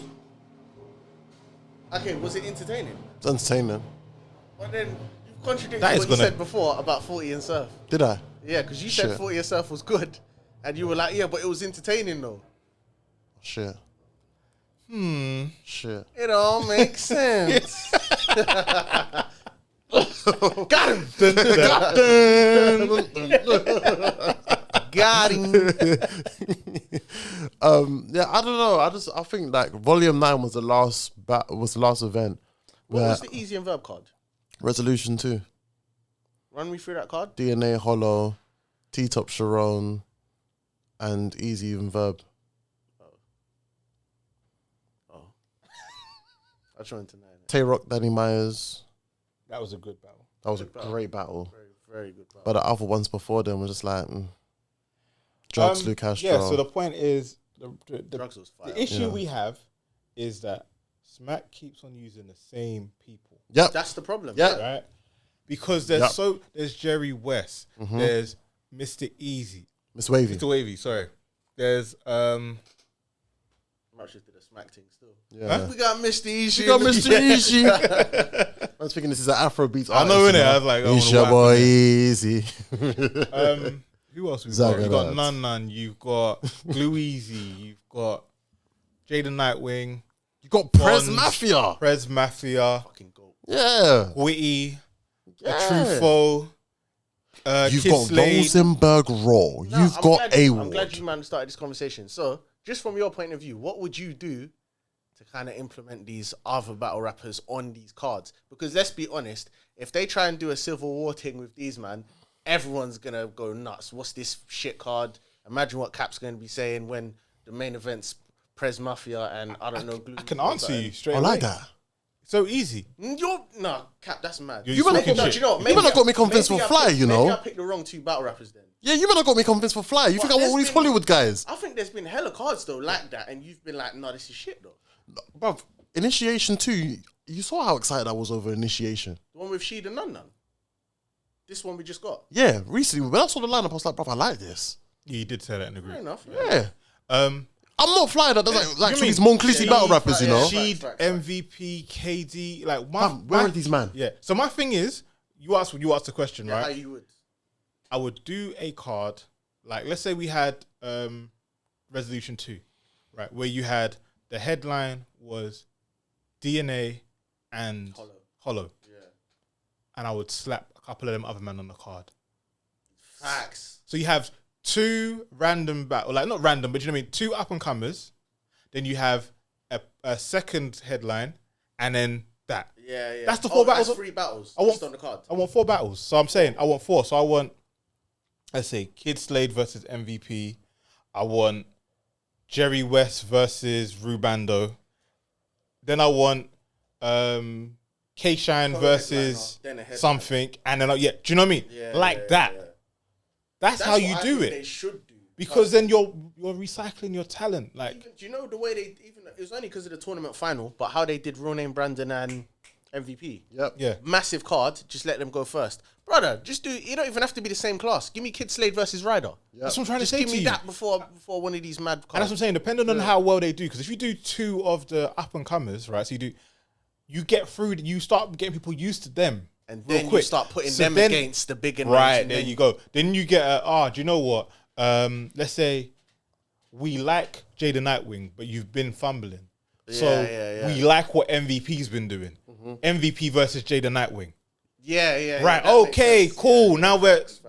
Okay, was it entertaining? It's entertaining. But then you've contradicted That is what you gonna- said before about 40 and Surf. Did I? Yeah, because you said Shit. 40 and Surf was good. And you were like, yeah, but it was entertaining though. Shit. Shit. It all makes sense. Got him. Got him. Yeah, I don't know. I think like Volume 9 was the last event. What where was the Easy and Verb card? Resolution 2. Run me through that card. DNA Hollow, T-Top Sharon, and Easy and Verb. I joined tonight. Twork, Danny Myers. That was a good battle. That was a great battle. Very good battle. But the other ones before them were just like Drugs, Lou Castro. Yeah, so the point is, Drugs was fire. the issue we have is that Smack keeps on using the same people. Yep. That's the problem. Yep. Right? Because there's there's Jerry West, there's Mr. Easy. Miss Wavy. Mr. Wavy, sorry. There's Much just did a Smack thing still. Yeah. We got Mr. Easy. You got Mr. Easy. I was thinking this is an Afrobeat. I know, innit? I was like, It's your boy Easy. who else we got? Zaga You got Lads. Nun Nun, you've got Glueazy, you've got Jaden Nightwing, You got Prez Bonds, Mafia. Prez Mafia, Fucking goat. Yeah. Witty, Yeah. Truffaut, You've Kid got Slade. Rosenberg Raw. No, You've I'm got glad I'm A-Ward. glad you man started this conversation. So, just from your point of view, what would you do to kind of implement these other battle rappers on these cards? Because let's be honest, if they try and do a civil war thing with these man, everyone's gonna go nuts. What's this shit card? Imagine what Cap's gonna be saying when the main event's Prez Mafia and I don't know. I can answer you straight I away. like that. So easy. Cap, that's mad. You better Maybe- talking do shit. you know what? You better got me convinced maybe for I Fly, picked- you know. Maybe I picked the wrong two battle rappers then. Yeah, you better got me convinced for Fly. You think I want all these there's been- Hollywood guys? I think there's been hella cards though like that, and you've been like, no, this is shit though. Bruv, Initiation 2, you saw how excited I was over Initiation. The one with Sheed and Nun Nun. This one we just got. Yeah, recently, when I saw the lineup, I was like, bruv, I like this. You did say that in the Fair group. enough. Yeah. Um, I'm not Fly that does like You some of these mean Monclisi battle rappers, you know? Facts, Sheed, facts. MVP, KD, like Where are these man? Yeah. So my thing is, you asked the question, Yeah, how right? you would. I would do a card like, let's say we had Resolution 2, right, where you had the headline was DNA and Hollow. Yeah. And I would slap a couple of them other men on the card. Facts. So you have two random like not random, but you know what I mean, two up and comers. Then you have a second headline, and then that. Yeah. That's the four battles. That's 3 battles. I want just on the card. I want 4 battles. So I'm saying I want 4. So I want, let's say, Kid Slade versus MVP. I want Jerry West versus Rubando. Then I want K-Shine versus then a headliner. something. And then, do you know what I mean? That. Yeah. That's how you what I do think it. They should do. Because then you're recycling your talent. Like, Even, do you know the way they it was only because of the tournament final, but how they did Real Name Brandon and MVP. Yep. yeah. Massive card, just let them go first. Brother, just do you don't even have to be the same class. Give me Kid Slade versus Ryder. That's what I'm trying Just to say give to me you. that before one of these mad cards. And that's what I'm saying, depending on how well they do. Because if you do 2 of the up and comers, right? So you get through, you start getting people used to them. And real then you quick. start putting So them then- against the bigger names. Right, and there then you go. Then you get do you know what? Let's say we like Jada Nightwing, but you've been fumbling. So yeah. we like what MVP's been doing. MVP versus Jada Nightwing. Yeah. Right, that makes okay, sense. cool. Yeah, Now facts.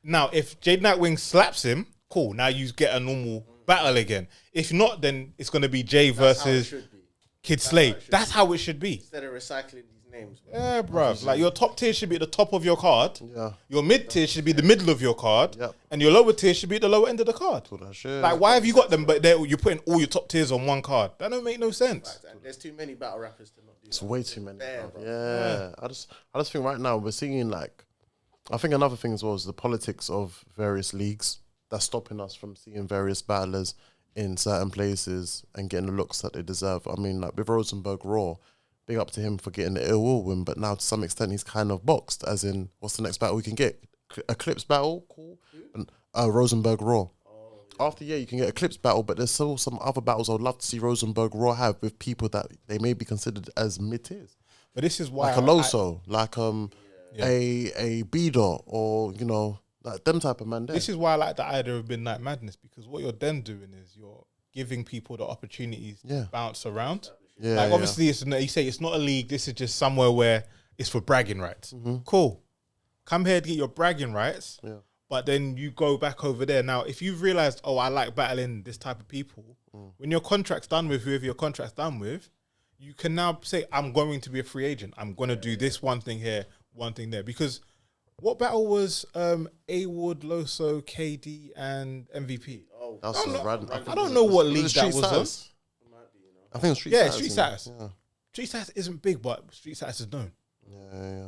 now if Jada Nightwing slaps him, cool. Now you get a normal battle again. If not, then it's gonna be Jay That's how it versus should be. Kid Slade. That's how it should be. Instead of recycling these names. Yeah, bruv. Like your top tier should be at the top of your card. Yeah. Your mid tier should be the middle of your card. Yep. And your lower tier should be at the lower end of the card. All that shit. Like, why have you got them, but you're putting all your top tiers on one card? That don't make no sense. And there's too many battle rappers to not do It's that. way too many. Fair, bro. bro. Yeah. I just think right now we're seeing like, I think another thing as well is the politics of various leagues that's stopping us from seeing various battlers in certain places and getting the looks that they deserve. I mean, like with Rosenberg Raw, big up to him for getting the ill will win, but now to some extent he's kind of boxed, as in, what's the next battle we can get? Eclipse battle? Cool. And, Rosenberg Raw. After, you can get Eclipse battle, but there's still some other battles I would love to see Rosenberg Raw have with people that they may be considered as mid-tiers. But this is why Like a Loso, like a B-Dot, or, you know, like them type of man there. This is why I like the idea of Midnight Madness, because what you're then doing is you're giving people the opportunities to bounce around. Yeah, Like, yeah. obviously, you say it's not a league. This is just somewhere where it's for bragging rights. Cool. Come here to get your bragging rights. Yeah. But then you go back over there. Now, if you've realized, I like battling this type of people, when your contract's done with whoever your contract's done with, you can now say, I'm going to be a free agent. I'm going to do this one thing here, one thing there. Because what battle was A-Wood, Loso, KD, and MVP? That's random. I don't know what league Was it that Street was on. Status? I think it was Street Yeah, Status. Street isn't it? Status. Yeah. Street status isn't big, but street status is known. Yeah.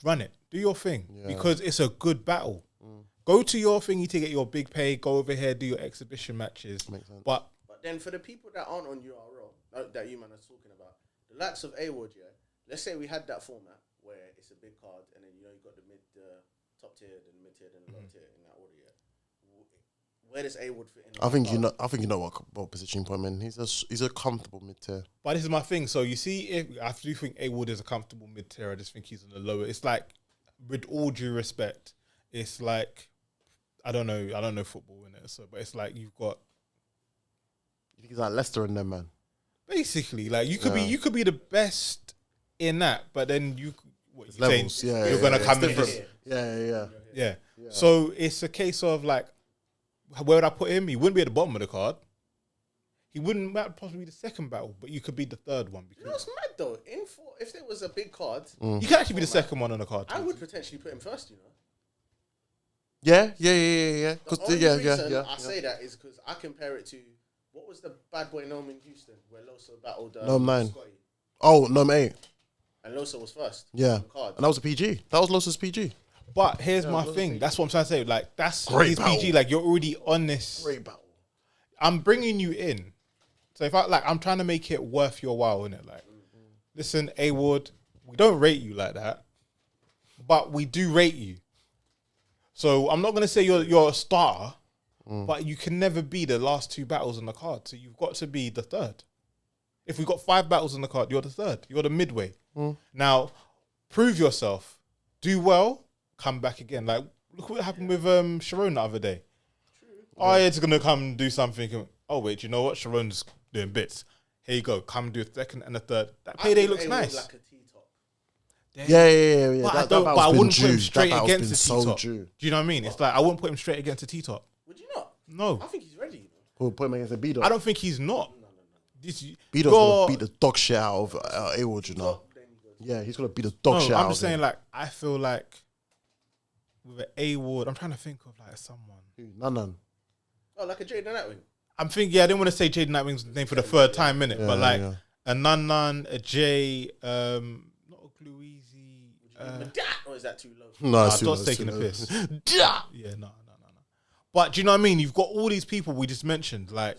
Run it. Do your thing. Yeah. Because it's a good battle. Go to your thingy to get your big pay. Go over here, do your exhibition matches. Makes sense. But then for the people that aren't on URL, that you man are talking about, the likes of Eyez, yeah. Let's say we had that format where it's a big card, and then you got the top tier, then mid tier, then the low tier in that order. Yeah. Where does Eyez fit in? I think you know what position you put him in. He's a comfortable mid tier. But this is my thing. So you see, I do think Eyez is a comfortable mid tier. I just think he's on the lower. It's like, with all due respect, it's like, I don't know football in it. So, but it's like you've got. You think he's like Leicester and them, man? Basically, like you could be the best in that, but then you're levels. You're gonna come in. Yeah. So it's a case of like, where would I put him? He wouldn't be at the bottom of the card. He wouldn't possibly be the second battle, but you could be the third one. Because it's mad though. If there was a big card, you could actually be the second one on the card. I would potentially put him first. Yeah. The only reason I say that is because I compare it to what was the bad boy Gnome in Houston where Loso battled Gnome 9. Scotty. Oh, Gnome 8. And Loso was first. Yeah. And that was a PG. That was Loso's PG. But here's my thing. That's what I'm trying to say. Like, that's Great his battle. PG. Like, you're already on this. Great battle. I'm bringing you in. So if I'm trying to make it worth your while, innit? Like, listen, Eyez, we don't rate you like that, but we do rate you. So I'm not going to say you're a star, but you can never be the last two battles on the card. So you've got to be the third. If we've got 5 battles on the card, you're the third. You're the midway. Now, prove yourself. Do well. Come back again. Like, look what happened with Sharon the other day. Eyez going to come do something. Oh, wait, you know what? Sharon's doing bits. Here you go. Come do a second and a third. That payday looks nice. Like a T-top. Yeah. But I wouldn't put him straight against the T-top. Do you know what I mean? It's like, I wouldn't put him straight against the T-top. Would you not? No. I think he's ready. We'll put him against a B-Dog. I don't think he's not. B-Dog's going to beat the dog shit out of Eyez, you know. Yeah, he's going to beat the dog shit out of him. I'm just saying, like, I feel like with an Eyez, I'm trying to think of, like, someone. None. Oh, like a Jaden Nightwing. I'm thinking, I didn't want to say Jaden Nightwing's name for the third time, innit? But, like, a Nun, a J, not a Glueazy. Or is that too low? No, I'm not taking a piss. Yeah, no. But do you know what I mean? You've got all these people we just mentioned, like.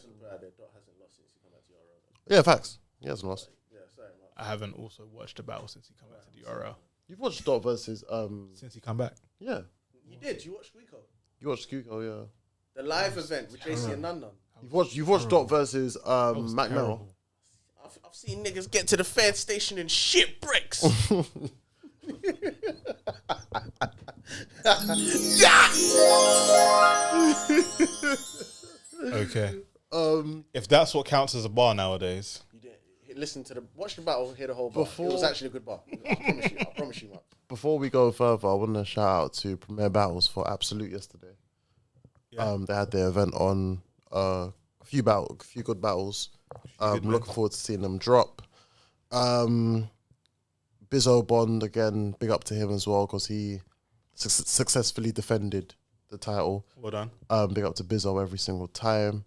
Yeah, facts. He hasn't lost. I haven't also watched the battle since he come back to the URL. You've watched Dot versus since he come back. Yeah. You did. You watched Squeako. You watched Squeako, yeah. The live event with JC and Nun. You've watched Dot versus Mac Mel. I've seen niggas get to the fed station and shit bricks. Okay. If that's what counts as a bar nowadays. You did. Watch the battle, hear the whole bar. It was actually a good bar. I promise you, Mark. Before we go further, I want to shout out to Premier Battles for Absolute yesterday. Yeah. They had their event on a few good battles. Looking forward to seeing them drop. Bizzo Bond, again, big up to him as well, because he successfully defended the title. Well done. Big up to Bizzo every single time.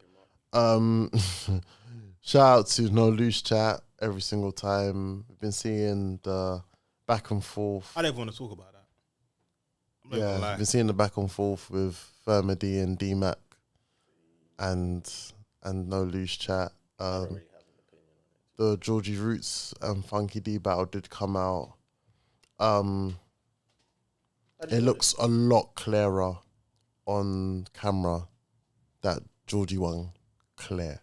Shout out to No Loose Chat every single time. We've been seeing the back and forth. I don't even want to talk about that. We've been seeing the back and forth with Firmady and D-Mac and No Loose Chat. The Georgie Roots and Funky D battle did come out. It looks a lot clearer on camera that Georgie won clear.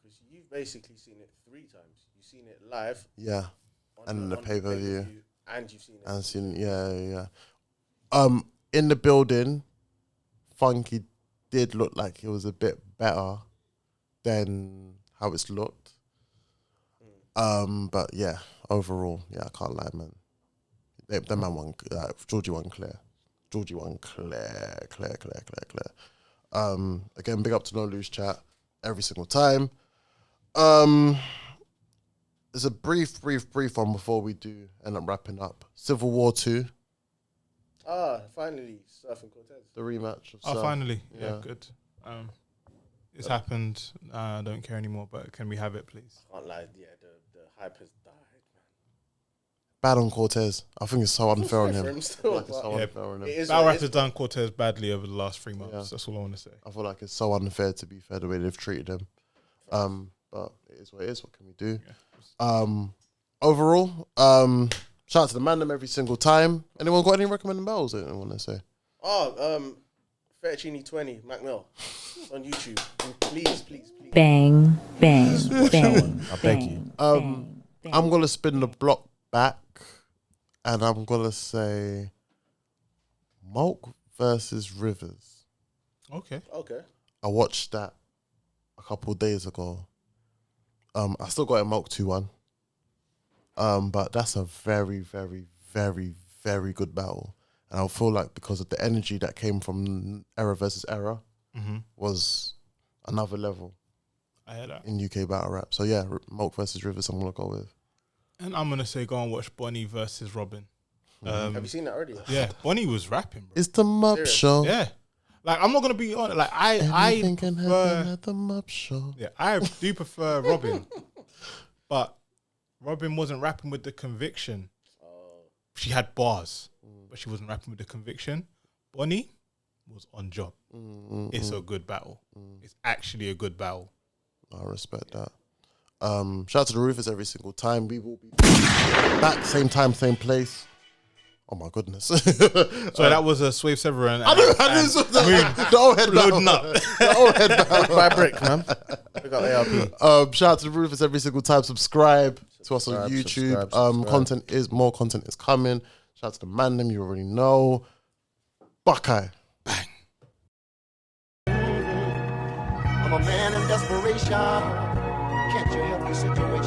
Because you've basically seen it 3 times. You've seen it live. Yeah. And the pay-per-view. And you've seen it. Yeah. In the building, Funky did look like it was a bit better than how it's looked. But yeah, overall, I can't lie, man. The man won. Georgie won clear. Georgie won clear. Again, big up to No Loose Chat every single time. There's a brief one before we do end up wrapping up. Civil War 2. Finally, Surf and Cortez. The rematch of Surf. Finally. Yeah, good. It's happened. I don't care anymore, but can we have it, please? I can't lie, the hype has died, man. bad on Cortez. I think it's so unfair on For him. him still, It's so but unfair on him. it is Battle what Rap it has is. done Cortez badly over the last 3 months. Yeah. That's all I want to say. I feel like it's so unfair, to be fair, the way they've treated him. But it is what it is. What can we do? Overall, shout out to the man them every single time. Anyone got any recommended battles? Anyone want to say? Oh, Fettuccine 20, Mac Mill, on YouTube. And please. Bang, bang, bang. I beg you. I'm gonna spin the block back, and I'm gonna say Mulk versus Rivers. Okay. I watched that a couple of days ago. I still got it Mulk 2-1. But that's a very, very, very, very good battle. And I feel like because of the energy that came from Era versus Era was another level. I hear that. In UK battle rap. So yeah, Mulk versus Rivers I'm gonna go with. And I'm going to say go and watch Bonnie versus Robin. Have you seen that already? Yeah, Bonnie was rapping, bro. It's the Mup Show. Yeah. Like, I'm not going to be honest. Like, I Anything can happen prefer... at the Mup Show. Yeah, I do prefer Robin. But Robin wasn't rapping with the conviction. She had bars, but she wasn't rapping with the conviction. Bonnie was on job. It's a good battle. It's actually a good battle. I respect that. Shout out to the Roofers every single time. We will be back, same time, same place. Oh my goodness. So that was a Swave Severin. I knew the old head loading up. The old head battle. By brick, man. We got ARP. Shout out to the Roofers every single time. Subscribe to us on YouTube. Subscribe. More content is coming. Shout out to the man them, you already know. Buckeye. Bang. I'm a man in desperation. Can't you help the situation?